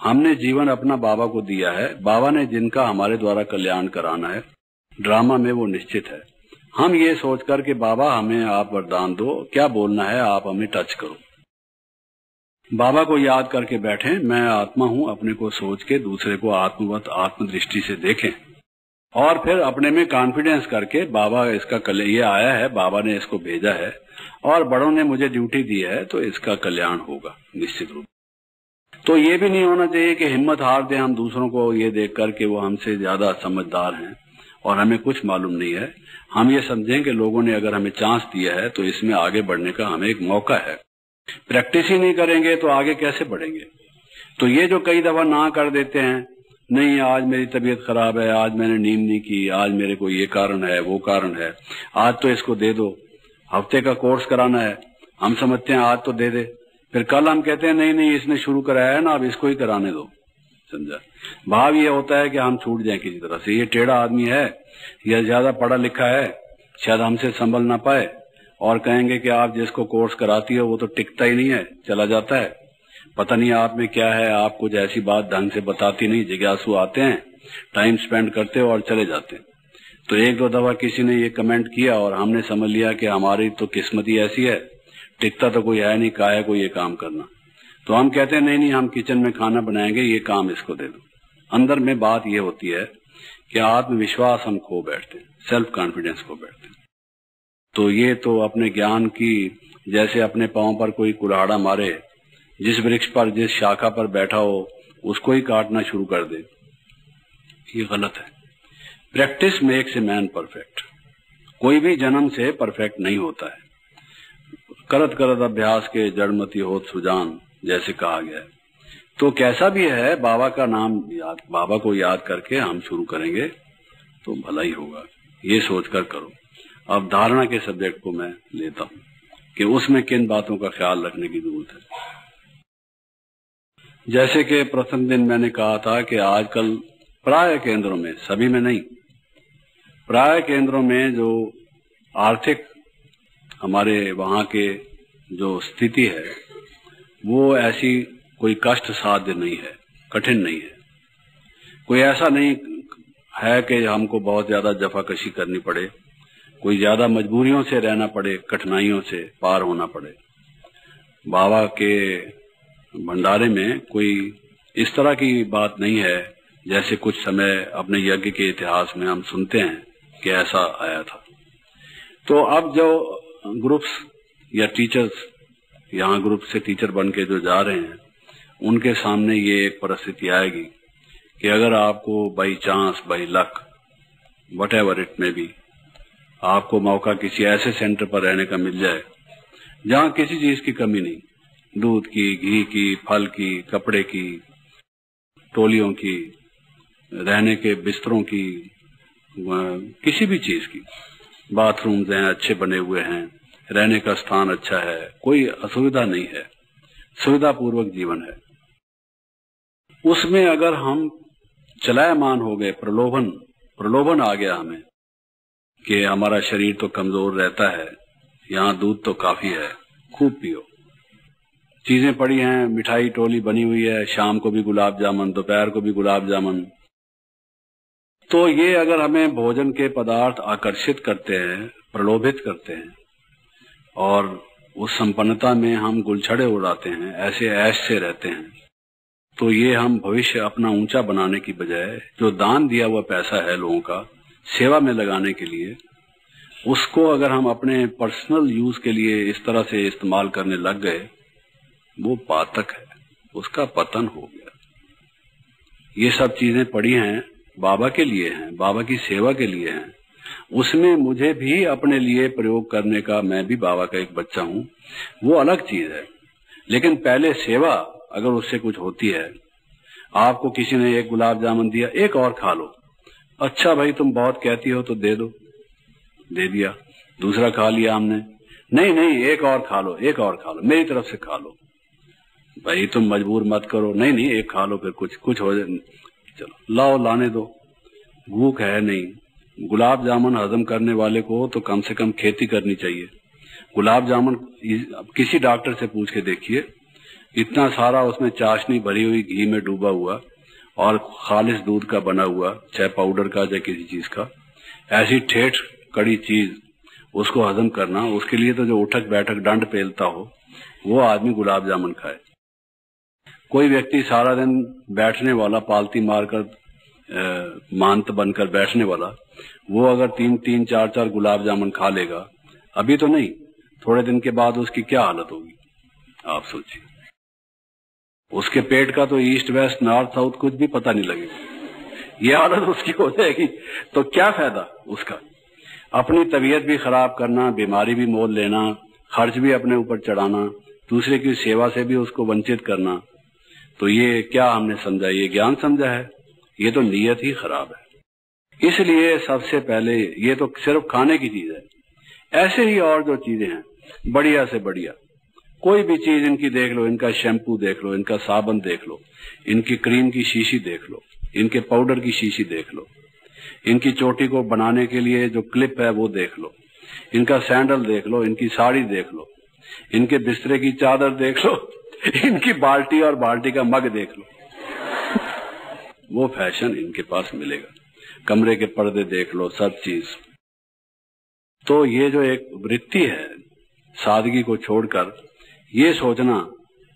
हमने जीवन अपना बाबा को दिया है, बाबा ने जिनका हमारे द्वारा कल्याण कराना है, ड्रामा में वो निश्चित है। हम ये सोचकर कि बाबा हमें आप वरदान दो, क्या बोलना है आप हमें टच करो। बाबा को याद करके बैठे, मैं आत्मा हूं, अपने को सोच के दूसरे को आत्मवत आत्मदृष्टि से देखें और फिर अपने में कॉन्फिडेंस करके बाबा इसका ये आया है, बाबा ने इसको भेजा है और बड़ों ने मुझे ड्यूटी दी है तो इसका कल्याण होगा निश्चित रूप। तो ये भी नहीं होना चाहिए कि हिम्मत हार दें हम दूसरों को ये देख कर के वो हमसे ज्यादा समझदार हैं और हमें कुछ मालूम नहीं है। हम ये समझें कि लोगों ने अगर हमें चांस दिया है तो इसमें आगे बढ़ने का हमें एक मौका है। प्रैक्टिस ही नहीं करेंगे तो आगे कैसे बढ़ेंगे। तो ये जो कई दफा ना कर देते हैं, नहीं आज मेरी तबीयत खराब है, आज मैंने नींद नहीं की, आज मेरे को ये कारण है वो कारण है, आज तो इसको दे दो, हफ्ते का कोर्स कराना है, हम समझते हैं आज तो दे दे, फिर कल हम कहते हैं नहीं नहीं इसने शुरू कराया है ना, अब इसको ही कराने दो। समझा, भाव ये होता है कि हम छूट जाएं किसी तरह से। ये टेढ़ा आदमी है या ज्यादा पढ़ा लिखा है, शायद हमसे संभल ना पाए और कहेंगे कि आप जिसको कोर्स कराती हो वो तो टिकता ही नहीं है, चला जाता है, पता नहीं आप में क्या है, आप कुछ ऐसी बात ढंग से बताती नहीं, जिज्ञासु आते हैं, टाइम स्पेंड करते हो और चले जाते हैं। तो एक दो दफा किसी ने ये कमेंट किया और हमने समझ लिया कि हमारी तो किस्मत ही ऐसी है, टिकता तो कोई है नहीं, काहे को ये काम करना। तो हम कहते हैं नहीं नहीं हम किचन में खाना बनाएंगे, ये काम इसको दे दो। अंदर में बात ये होती है कि आत्मविश्वास हम खो बैठते हैं, सेल्फ कॉन्फिडेंस खो बैठते हैं। तो ये तो अपने ज्ञान की, जैसे अपने पांव पर कोई कुल्हाड़ा मारे, जिस वृक्ष पर जिस शाखा पर बैठा हो उसको ही काटना शुरू कर दे, ये गलत है। Practice makes a man perfect. कोई भी जन्म से परफेक्ट नहीं होता है। करत करत अभ्यास के जड़मती होत सुजान, जैसे कहा गया है। तो कैसा भी है, बाबा का नाम याद, बाबा को याद करके हम शुरू करेंगे तो भला ही होगा, ये सोचकर करो। अब धारणा के सब्जेक्ट को मैं लेता हूं कि उसमें किन बातों का ख्याल रखने की जरूरत है। जैसे कि प्रथम दिन मैंने कहा था कि आजकल प्राय केंद्रों में, सभी में नहीं, प्राय केंद्रों में जो आर्थिक हमारे वहां के जो स्थिति है वो ऐसी कोई कष्ट साध्य नहीं है, कठिन नहीं है। कोई ऐसा नहीं है कि हमको बहुत ज्यादा जफाकशी करनी पड़े, कोई ज्यादा मजबूरियों से रहना पड़े, कठिनाइयों से पार होना पड़े। बाबा के भंडारे में कोई इस तरह की बात नहीं है जैसे कुछ समय अपने यज्ञ के इतिहास में हम सुनते हैं कि ऐसा आया था। तो अब जो ग्रुप्स या टीचर्स यहाँ ग्रुप से टीचर बन के जो जा रहे हैं, उनके सामने ये एक परिस्थिति आएगी कि अगर आपको by chance, by luck, what ever it में बी, आपको मौका किसी ऐसे सेंटर पर रहने का मिल जाए जहाँ किसी चीज की कमी नहीं, दूध की, घी की, फल की, कपड़े की, टोलियों की, रहने के बिस्तरों की, किसी भी चीज की, बाथरूम्स हैं अच्छे बने हुए हैं, रहने का स्थान अच्छा है, कोई असुविधा नहीं है, सुविधा पूर्वक जीवन है। उसमें अगर हम चलायमान हो गए, प्रलोभन आ गया हमें कि हमारा शरीर तो कमजोर रहता है, यहाँ दूध तो काफी है, खूब पियो, चीजें पड़ी हैं, मिठाई टोली बनी हुई है, शाम को भी गुलाब जामुन, दोपहर को भी गुलाब जामुन। तो ये अगर हमें भोजन के पदार्थ आकर्षित करते हैं, प्रलोभित करते हैं और उस संपन्नता में हम गुलछड़े उड़ाते हैं, ऐसे ऐश से रहते हैं, तो ये हम भविष्य अपना ऊंचा बनाने की बजाय जो दान दिया हुआ पैसा है लोगों का सेवा में लगाने के लिए, उसको अगर हम अपने पर्सनल यूज के लिए इस तरह से इस्तेमाल करने लग गए, वो पातक है, उसका पतन हो गया। ये सब चीजें पड़ी हैं, बाबा के लिए हैं, बाबा की सेवा के लिए हैं, उसमें मुझे भी अपने लिए प्रयोग करने का, मैं भी बाबा का एक बच्चा हूं, वो अलग चीज है। लेकिन पहले सेवा अगर उससे कुछ होती है, आपको किसी ने एक गुलाब जामुन दिया, एक और खा लो, अच्छा भाई तुम बहुत कहती हो तो दे दो, दे दिया, दूसरा खा लिया हमने, नहीं नहीं एक और खा लो, एक और खा लो, मेरी तरफ से खा लो, भाई तुम मजबूर मत करो, नहीं नहीं एक खा लो, फिर कुछ हो जाए, चलो लाओ, लाने दो, भूख है नहीं। गुलाब जामुन हजम करने वाले को तो कम से कम खेती करनी चाहिए। गुलाब जामुन किसी डॉक्टर से पूछ के देखिए, इतना सारा उसमें चाशनी भरी हुई, घी में डूबा हुआ और खालिस दूध का बना हुआ, चाहे पाउडर का चाहे किसी चीज का, ऐसी ठेठ कड़ी चीज उसको हजम करना, उसके लिए तो जो उठक बैठक डंड पेलता हो वो आदमी गुलाब जामुन खाए। कोई व्यक्ति सारा दिन बैठने वाला, पालती मारकर मांत बनकर बैठने वाला, वो अगर 3-4 गुलाब जामुन खा लेगा, अभी तो नहीं, थोड़े दिन के बाद उसकी क्या हालत होगी आप सोचिए। उसके पेट का तो ईस्ट वेस्ट नॉर्थ साउथ कुछ भी पता नहीं लगेगा, ये हालत उसकी हो जाएगी। तो क्या फायदा उसका? अपनी तबीयत भी खराब करना, बीमारी भी मोल लेना, खर्च भी अपने ऊपर चढ़ाना, दूसरे की सेवा से भी उसको वंचित करना, तो ये क्या हमने समझा? ये ज्ञान समझा है? ये तो नीयत ही खराब है। इसलिए सबसे पहले, ये तो सिर्फ खाने की चीज है, ऐसे ही और जो चीजें हैं बढ़िया से बढ़िया, कोई भी चीज इनकी देख लो, इनका शैम्पू देख लो, इनका साबुन देख लो, इनकी क्रीम की शीशी देख लो, इनके पाउडर की शीशी देख लो, इनकी चोटी को बनाने के लिए जो क्लिप है वो देख लो, इनका सैंडल देख लो, इनकी साड़ी देख लो, इनके बिस्तरे की चादर देख लो, इनकी बाल्टी और बाल्टी का मग देख लो, वो फैशन इनके पास मिलेगा। कमरे के पर्दे देख लो, सब चीज। तो ये जो एक वृत्ति है सादगी को छोड़कर ये सोचना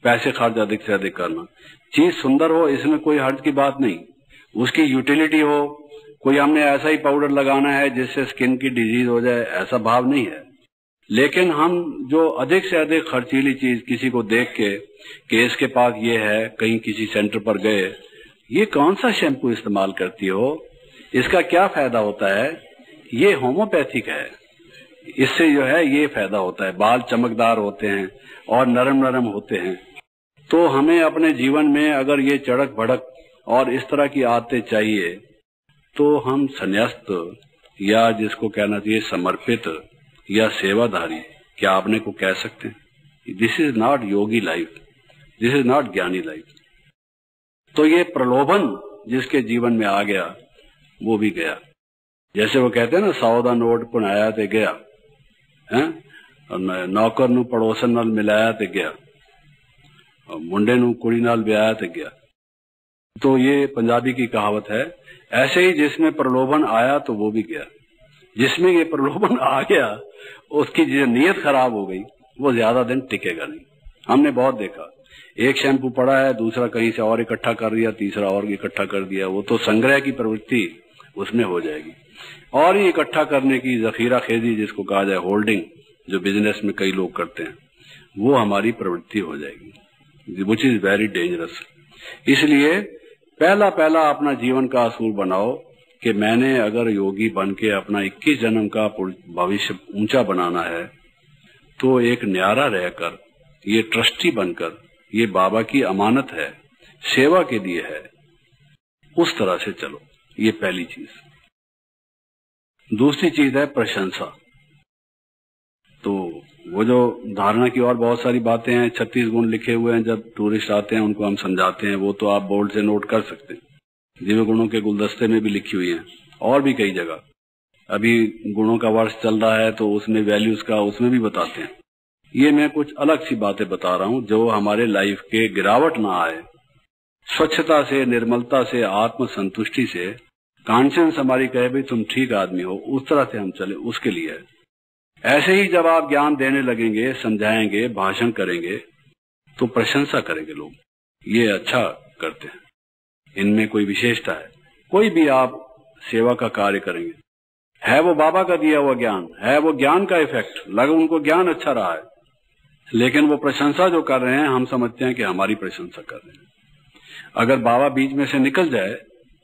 पैसे खर्च अधिक से अधिक करना, चीज सुंदर हो इसमें कोई हर्ज की बात नहीं, उसकी यूटिलिटी हो, कोई हमने ऐसा ही पाउडर लगाना है जिससे स्किन की डिजीज हो जाए, ऐसा भाव नहीं है। लेकिन हम जो अधिक से अधिक खर्चीली चीज किसी को देख के कि इसके पास ये है, कहीं किसी सेंटर पर गए, ये कौन सा शैम्पू इस्तेमाल करती हो, इसका क्या फायदा होता है, ये होम्योपैथिक है, इससे जो है ये फायदा होता है, बाल चमकदार होते हैं और नरम नरम होते हैं। तो हमें अपने जीवन में अगर ये चड़क भड़क और इस तरह की आदतें चाहिए तो हम संन्यास्त, या जिसको कहना चाहिए समर्पित या सेवाधारी, क्या आपने को कह सकते हैं? This is not Yogi life, this is not ज्ञानी लाइफ। तो ये प्रलोभन जिसके जीवन में आ गया वो भी गया। जैसे वो कहते हैं ना, 100 दा नोट पुनाया ते गया है, नौकर नू पड़ोसन नाल मिलाया ते गया, मुंडे नू कुड़ी नाल ब्याया ते गया। तो ये पंजाबी की कहावत है। ऐसे ही जिसमें प्रलोभन आया तो वो भी गया, जिसमें ये प्रलोभन आ गया उसकी जो नीयत खराब हो गई वो ज्यादा दिन टिकेगा नहीं। हमने बहुत देखा, एक शैम्पू पड़ा है, दूसरा कहीं से और इकट्ठा कर दिया, तीसरा और इकट्ठा कर दिया, वो तो संग्रह की प्रवृत्ति उसमें हो जाएगी। और ये इकट्ठा करने की जखीरा खेजी जिसको कहा जाए, होल्डिंग, जो बिजनेस में कई लोग करते हैं, वो हमारी प्रवृत्ति हो जाएगी, विच इज वेरी डेंजरस। इसलिए पहला अपना जीवन का असूल बनाओ कि मैंने अगर योगी बन के अपना 21 जन्म का भविष्य ऊंचा बनाना है तो एक न्यारा रहकर, ये ट्रस्टी बनकर, ये बाबा की अमानत है, सेवा के लिए है, उस तरह से चलो। ये पहली चीज। दूसरी चीज है प्रशंसा। तो वो जो धारणा की और बहुत सारी बातें हैं, 36 गुण लिखे हुए हैं, जब टूरिस्ट आते हैं उनको हम समझाते हैं, वो तो आप बोर्ड से नोट कर सकते हैं। दिव्य गुणों के गुलदस्ते में भी लिखी हुई हैं और भी कई जगह। अभी गुणों का वर्ष चल रहा है तो उसमें वैल्यूज का उसमें भी बताते हैं। ये मैं कुछ अलग सी बातें बता रहा हूं जो हमारे लाइफ के गिरावट ना आए, स्वच्छता से, निर्मलता से, आत्म संतुष्टि से, कॉन्शियंस हमारी कहे भाई तुम ठीक आदमी हो, उस तरह से हम चले, उसके लिए है। ऐसे ही जब आप ज्ञान देने लगेंगे, समझाएंगे, भाषण करेंगे तो प्रशंसा करेंगे लोग, ये अच्छा करते हैं, इनमें कोई विशेषता है। कोई भी आप सेवा का कार्य करेंगे, है वो बाबा का दिया हुआ ज्ञान, है वो ज्ञान का इफेक्ट, लगा उनको ज्ञान अच्छा रहा है, लेकिन वो प्रशंसा जो कर रहे हैं हम समझते हैं कि हमारी प्रशंसा कर रहे हैं। अगर बाबा बीच में से निकल जाए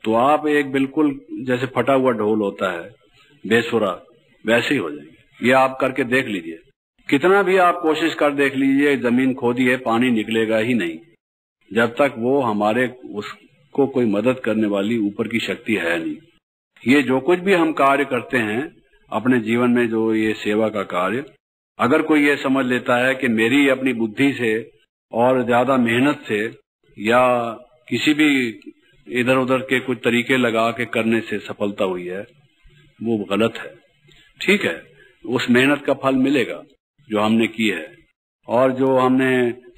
तो आप एक बिल्कुल जैसे फटा हुआ ढोल होता है, बेसुरा, वैसे ही हो जाएंगे। ये आप करके देख लीजिए, कितना भी आप कोशिश कर देख लीजिए, जमीन खोदी है, पानी निकलेगा ही नहीं जब तक वो हमारे उसको कोई मदद करने वाली ऊपर की शक्ति है नहीं। ये जो कुछ भी हम कार्य करते हैं अपने जीवन में, जो ये सेवा का कार्य, अगर कोई ये समझ लेता है कि मेरी अपनी बुद्धि से और ज्यादा मेहनत से या किसी भी इधर उधर के कुछ तरीके लगा के करने से सफलता हुई है, वो गलत है। ठीक है, उस मेहनत का फल मिलेगा जो हमने की है, और जो हमने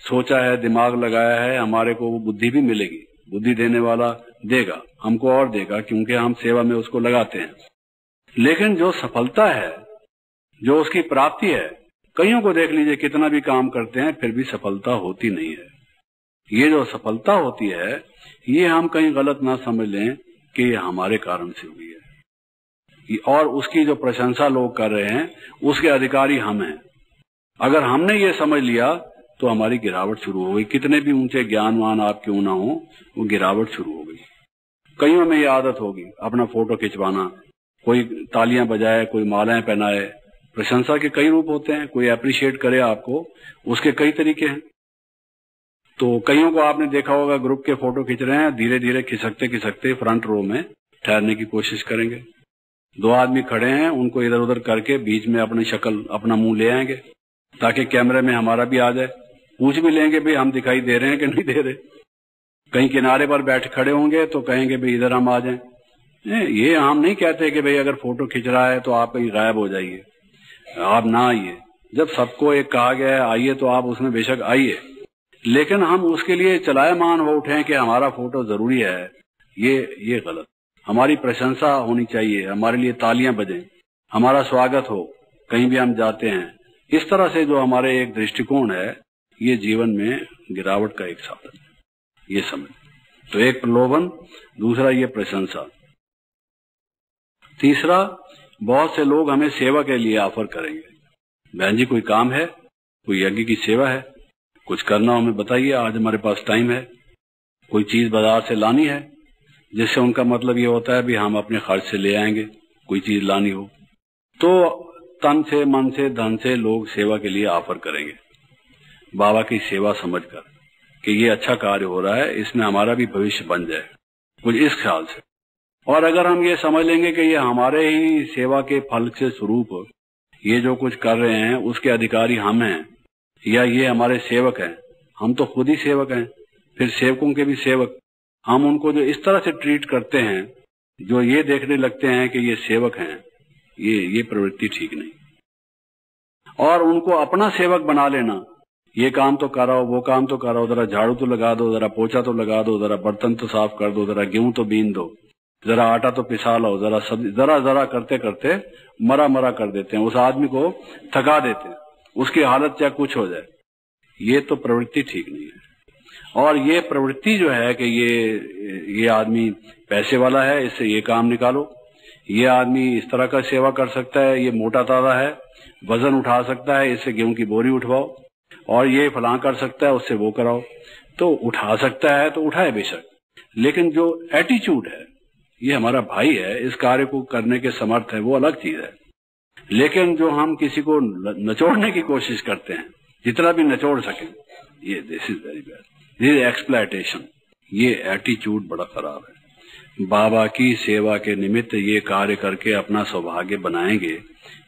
सोचा है, दिमाग लगाया है, हमारे को वो बुद्धि भी मिलेगी। बुद्धि देने वाला देगा हमको और देगा, क्योंकि हम सेवा में उसको लगाते हैं। लेकिन जो सफलता है, जो उसकी प्राप्ति है, कईयों को देख लीजिए कितना भी काम करते हैं फिर भी सफलता होती नहीं है। ये जो सफलता होती है ये हम कहीं गलत ना समझ लें कि ये हमारे कारण से हुई है, और उसकी जो प्रशंसा लोग कर रहे हैं उसके अधिकारी हम हैं। अगर हमने ये समझ लिया तो हमारी गिरावट शुरू हो गई। कितने भी ऊंचे ज्ञानवान आप क्यों ना हो, वो गिरावट शुरू हो गई। कईयों में ये आदत होगी अपना फोटो खिंचवाना, कोई तालियां बजाए, कोई मालाएं पहनाए। प्रशंसा के कई रूप होते हैं, कोई अप्रिशिएट करे आपको, उसके कई तरीके हैं। तो कईयों को आपने देखा होगा ग्रुप के फोटो खींच रहे हैं, धीरे धीरे खिसकते खिसकते फ्रंट रो में ठहरने की कोशिश करेंगे। 2 आदमी खड़े हैं, उनको इधर उधर करके बीच में अपनी शक्ल, अपना मुंह ले आएंगे ताकि कैमरे में हमारा भी आ जाए। पूछ भी लेंगे भाई हम दिखाई दे रहे हैं कि नहीं दे रहे। कहीं किनारे पर बैठ खड़े होंगे तो कहेंगे भाई इधर हम आ जाएं। ये हम नहीं कहते कि भाई अगर फोटो खींच रहा है तो आप कहीं गायब हो जाइए, आप ना आइए। जब सबको एक कहा गया है आइए तो आप उसमें बेशक आइए, लेकिन हम उसके लिए चलायमान हो उठे कि हमारा फोटो जरूरी है, ये गलत। हमारी प्रशंसा होनी चाहिए, हमारे लिए तालियां बजें, हमारा स्वागत हो कहीं भी हम जाते हैं। इस तरह से जो हमारे एक दृष्टिकोण है ये जीवन में गिरावट का एक साधन है, ये समझ। तो एक प्रलोभन, दूसरा ये प्रशंसा। तीसरा, बहुत से लोग हमें सेवा के लिए ऑफर करेंगे। बहन जी कोई काम है, कोई यज्ञ की सेवा है, कुछ करना हमें बताइए, आज हमारे पास टाइम है। कोई चीज बाजार से लानी है, जिससे उनका मतलब ये होता है भी हम अपने खर्च से ले आएंगे, कोई चीज लानी हो तो तन से, मन से, धन से लोग सेवा के लिए ऑफर करेंगे, बाबा की सेवा समझकर कि ये अच्छा कार्य हो रहा है, इसमें हमारा भी भविष्य बन जाए, कुछ इस ख्याल से। और अगर हम ये समझ लेंगे कि ये हमारे ही सेवा के फल से स्वरूप ये जो कुछ कर रहे हैं उसके अधिकारी हम हैं, या ये हमारे सेवक हैं, हम तो खुद ही सेवक हैं, फिर सेवकों के भी सेवक, हम उनको जो इस तरह से ट्रीट करते हैं, जो ये देखने लगते हैं कि ये सेवक हैं, ये प्रवृत्ति ठीक नहीं। और उनको अपना सेवक बना लेना, ये काम तो कराओ, वो काम तो कराओ, जरा झाड़ू तो लगा दो, जरा पोछा तो लगा दो, जरा बर्तन तो साफ कर दो, जरा गेहूं तो बीन दो, जरा आटा तो पिसा लो, जरा सब्जी, जरा करते करते मरा कर देते हैं, उस आदमी को थका देते हैं, उसकी हालत चाहे कुछ हो जाए। ये तो प्रवृत्ति ठीक नहीं है। और ये प्रवृत्ति जो है कि ये आदमी पैसे वाला है, इससे ये काम निकालो, ये आदमी इस तरह का सेवा कर सकता है, ये मोटा ताजा है, वजन उठा सकता है, इससे गेहूं की बोरी उठवाओ, और ये फलां कर सकता है, उससे वो कराओ। तो उठा सकता है तो उठाए बेशक, लेकिन जो एटीट्यूड है, ये हमारा भाई है, इस कार्य को करने के समर्थ है, वो अलग चीज है। लेकिन जो हम किसी को नचोड़ने की कोशिश करते हैं, जितना भी नचोड़ सकें, ये this is very bad, this is exploitation. ये एटीट्यूड बड़ा खराब है। बाबा की सेवा के निमित्त ये कार्य करके अपना सौभाग्य बनाएंगे,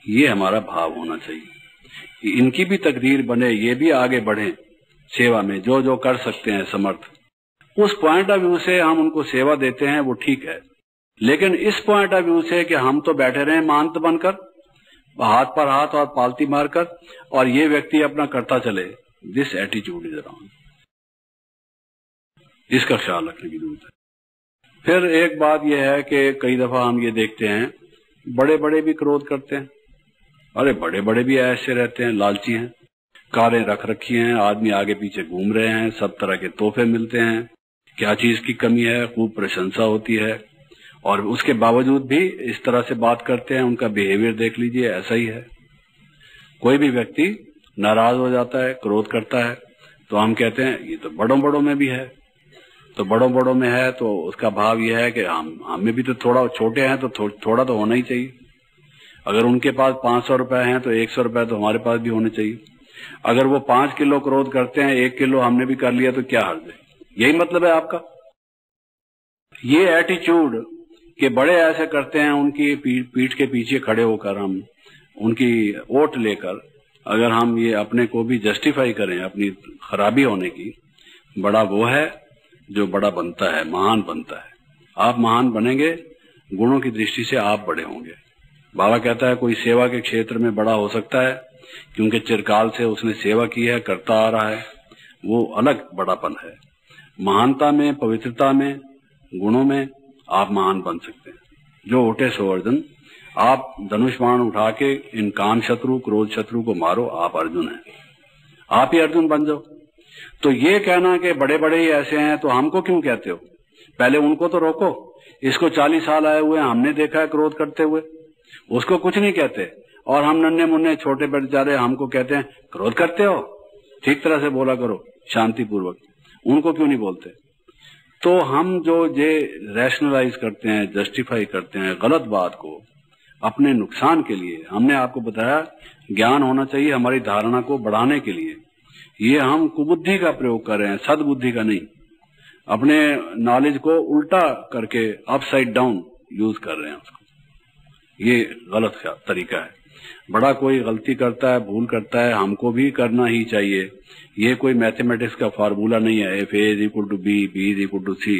ये हमारा भाव होना चाहिए। इनकी भी तकदीर बने, ये भी आगे बढ़े सेवा में, जो जो कर सकते हैं समर्थ, उस पॉइंट ऑफ व्यू से हम उनको सेवा देते हैं, वो ठीक है। लेकिन इस पॉइंट ऑफ व्यू से कि हम तो बैठे रहे महंत बनकर, हाथ पर हाथ और पालती मारकर, और ये व्यक्ति अपना करता चले, दिस एटीट्यूड इज रॉन्ग। इसका ख्याल रखने की जरूरत है। फिर एक बात यह है कि कई दफा हम ये देखते हैं बड़े बड़े भी क्रोध करते हैं। अरे बड़े बड़े भी ऐसे रहते हैं, लालची हैं, कारें रख रखी हैं, आदमी आगे पीछे घूम रहे हैं, सब तरह के तोहफे मिलते हैं, क्या चीज की कमी है, खूब प्रशंसा होती है, और उसके बावजूद भी इस तरह से बात करते हैं। उनका बिहेवियर देख लीजिए, ऐसा ही है। कोई भी व्यक्ति नाराज हो जाता है, क्रोध करता है, तो हम कहते हैं ये तो बड़ों बड़ों में भी है। तो बड़ों बड़ों में है तो उसका भाव यह है कि हमें भी तो थोड़ा, छोटे हैं तो थोड़ा तो होना ही चाहिए। अगर उनके पास 500 रुपए हैं तो 100 रुपए तो हमारे पास भी होने चाहिए। अगर वो 5 किलो क्रोध करते हैं, 1 किलो हमने भी कर लिया तो क्या हर्ज है? यही मतलब है आपका। ये एटीट्यूड कि बड़े ऐसे करते हैं, उनकी पीठ के पीछे खड़े होकर हम उनकी ओट लेकर अगर हम ये अपने को भी जस्टिफाई करें अपनी खराबी होने की, बड़ा वो है जो बड़ा बनता है, महान बनता है। आप महान बनेंगे, गुणों की दृष्टि से आप बड़े होंगे। बाबा कहता है कोई सेवा के क्षेत्र में बड़ा हो सकता है क्योंकि चिरकाल से उसने सेवा की है, करता आ रहा है, वो अलग बड़ापन है। महानता में, पवित्रता में, गुणों में आप महान बन सकते हैं। जो उठे सो अर्जन, आप धनुष बाण उठा के इन काम शत्रु क्रोध शत्रु को मारो, आप अर्जुन हैं, आप ही अर्जुन बन जाओ। तो ये कहना कि बड़े बड़े ही ऐसे हैं तो हमको क्यों कहते हो, पहले उनको तो रोको। इसको 40 साल आए हुए हमने देखा है क्रोध करते हुए, उसको कुछ नहीं कहते, और हम नन्हे मुन्ने छोटे बेचारे हमको कहते हैं क्रोध करते हो, ठीक तरह से बोला करो शांति पूर्वक, उनको क्यों नहीं बोलते। तो हम जो ये रैशनलाइज करते हैं, जस्टिफाई करते हैं गलत बात को अपने नुकसान के लिए, हमने आपको बताया ज्ञान होना चाहिए हमारी धारणा को बढ़ाने के लिए, ये हम कुबुद्धि का प्रयोग कर रहे हैं, सद्बुद्धि का नहीं। अपने नॉलेज को उल्टा करके अपसाइड डाउन यूज कर रहे हैं उसको, ये गलत तरीका है। बड़ा कोई गलती करता है, भूल करता है, हमको भी करना ही चाहिए। ये कोई मैथमेटिक्स का फार्मूला नहीं है, F A is equal to B, B is equal to C,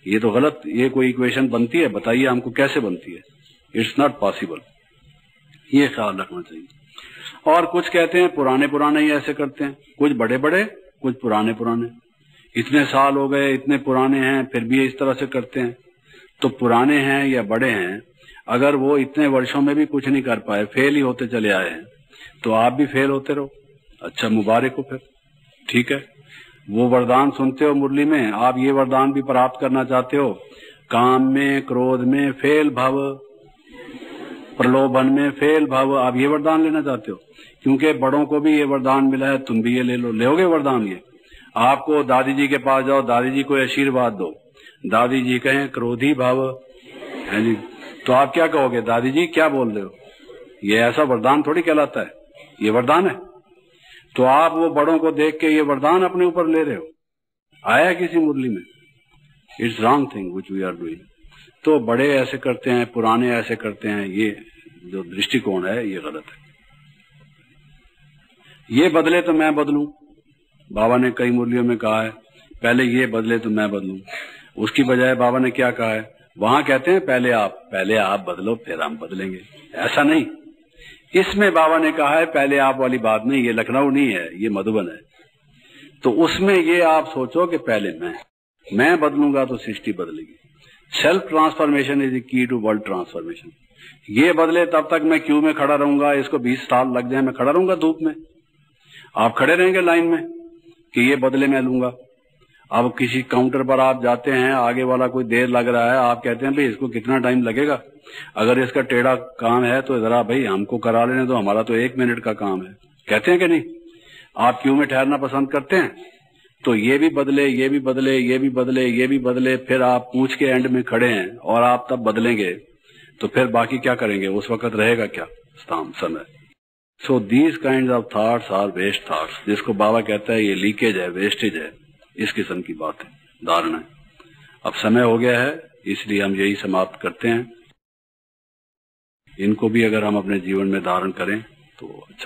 ये तो गलत, ये कोई इक्वेशन बनती है, बताइए हमको कैसे बनती है, इट्स नॉट पॉसिबल, ये ख्याल रखना चाहिए। और कुछ कहते हैं पुराने पुराने ही ऐसे करते हैं, कुछ बड़े बड़े कुछ पुराने पुराने, इतने साल हो गए, इतने पुराने हैं, फिर भी इस तरह से करते हैं। तो पुराने हैं या बड़े हैं, अगर वो इतने वर्षों में भी कुछ नहीं कर पाए, फेल ही होते चले आए हैं, तो आप भी फेल होते रहो, अच्छा मुबारक हो फिर, ठीक है। वो वरदान सुनते हो मुरली में, आप ये वरदान भी प्राप्त करना चाहते हो, काम में क्रोध में फेल भव, प्रलोभन में फेल भव, आप ये वरदान लेना चाहते हो, क्योंकि बड़ों को भी ये वरदान मिला है, तुम भी ये ले लो, लेोगे वरदान ये। आपको दादी जी के पास जाओ, दादी जी को आशीर्वाद दो, दादी जी कहें क्रोधी भव, है जी, तो आप क्या कहोगे, दादी जी क्या बोल रहे हो, ये ऐसा वरदान थोड़ी कहलाता है, ये वरदान है। तो आप वो बड़ों को देख के ये वरदान अपने ऊपर ले रहे हो, आया किसी मुरली में, it's wrong thing which we are doing. तो बड़े ऐसे करते हैं, पुराने ऐसे करते हैं, ये जो दृष्टिकोण है ये गलत है। ये बदले तो मैं बदलूं, बाबा ने कई मुरलियों में कहा है, पहले ये बदले तो मैं बदलूं, उसकी बजाय बाबा ने क्या कहा है, वहां कहते हैं पहले आप बदलो फिर हम बदलेंगे, ऐसा नहीं। इसमें बाबा ने कहा है पहले आप वाली बात नहीं, ये लखनऊ नहीं है, ये मधुबन है। तो उसमें ये आप सोचो कि पहले मैं बदलूंगा तो सृष्टि बदलेगी। Self transformation is the key to world transformation. ये बदले तब तक मैं क्यू में खड़ा रहूंगा, इसको 20 साल लग जाए, मैं खड़ा रहूंगा धूप में, आप खड़े रहेंगे लाइन में कि ये बदले मैं लूंगा। अब किसी काउंटर पर आप जाते हैं, आगे वाला कोई देर लग रहा है, आप कहते हैं भाई इसको कितना टाइम लगेगा, अगर इसका टेढ़ा काम है तो जरा भाई हमको करा लेने दो, हमारा तो 1 मिनट का काम है, कहते हैं कि नहीं। आप क्यू में ठहरना पसंद करते हैं, तो ये भी बदले, ये भी बदले, ये भी बदले, ये भी बदले, फिर आप पूछ के एंड में खड़े हैं और आप तब बदलेंगे, तो फिर बाकी क्या करेंगे, उस वक्त रहेगा क्या समय। So these kind of thoughts are waste thoughts, जिसको बाबा कहता है ये लीकेज है, वेस्टेज है, इस किस्म की बात है, धारणा है। अब समय हो गया है, इसलिए हम यही समाप्त करते हैं। इनको भी अगर हम अपने जीवन में धारण करें तो अच्छा।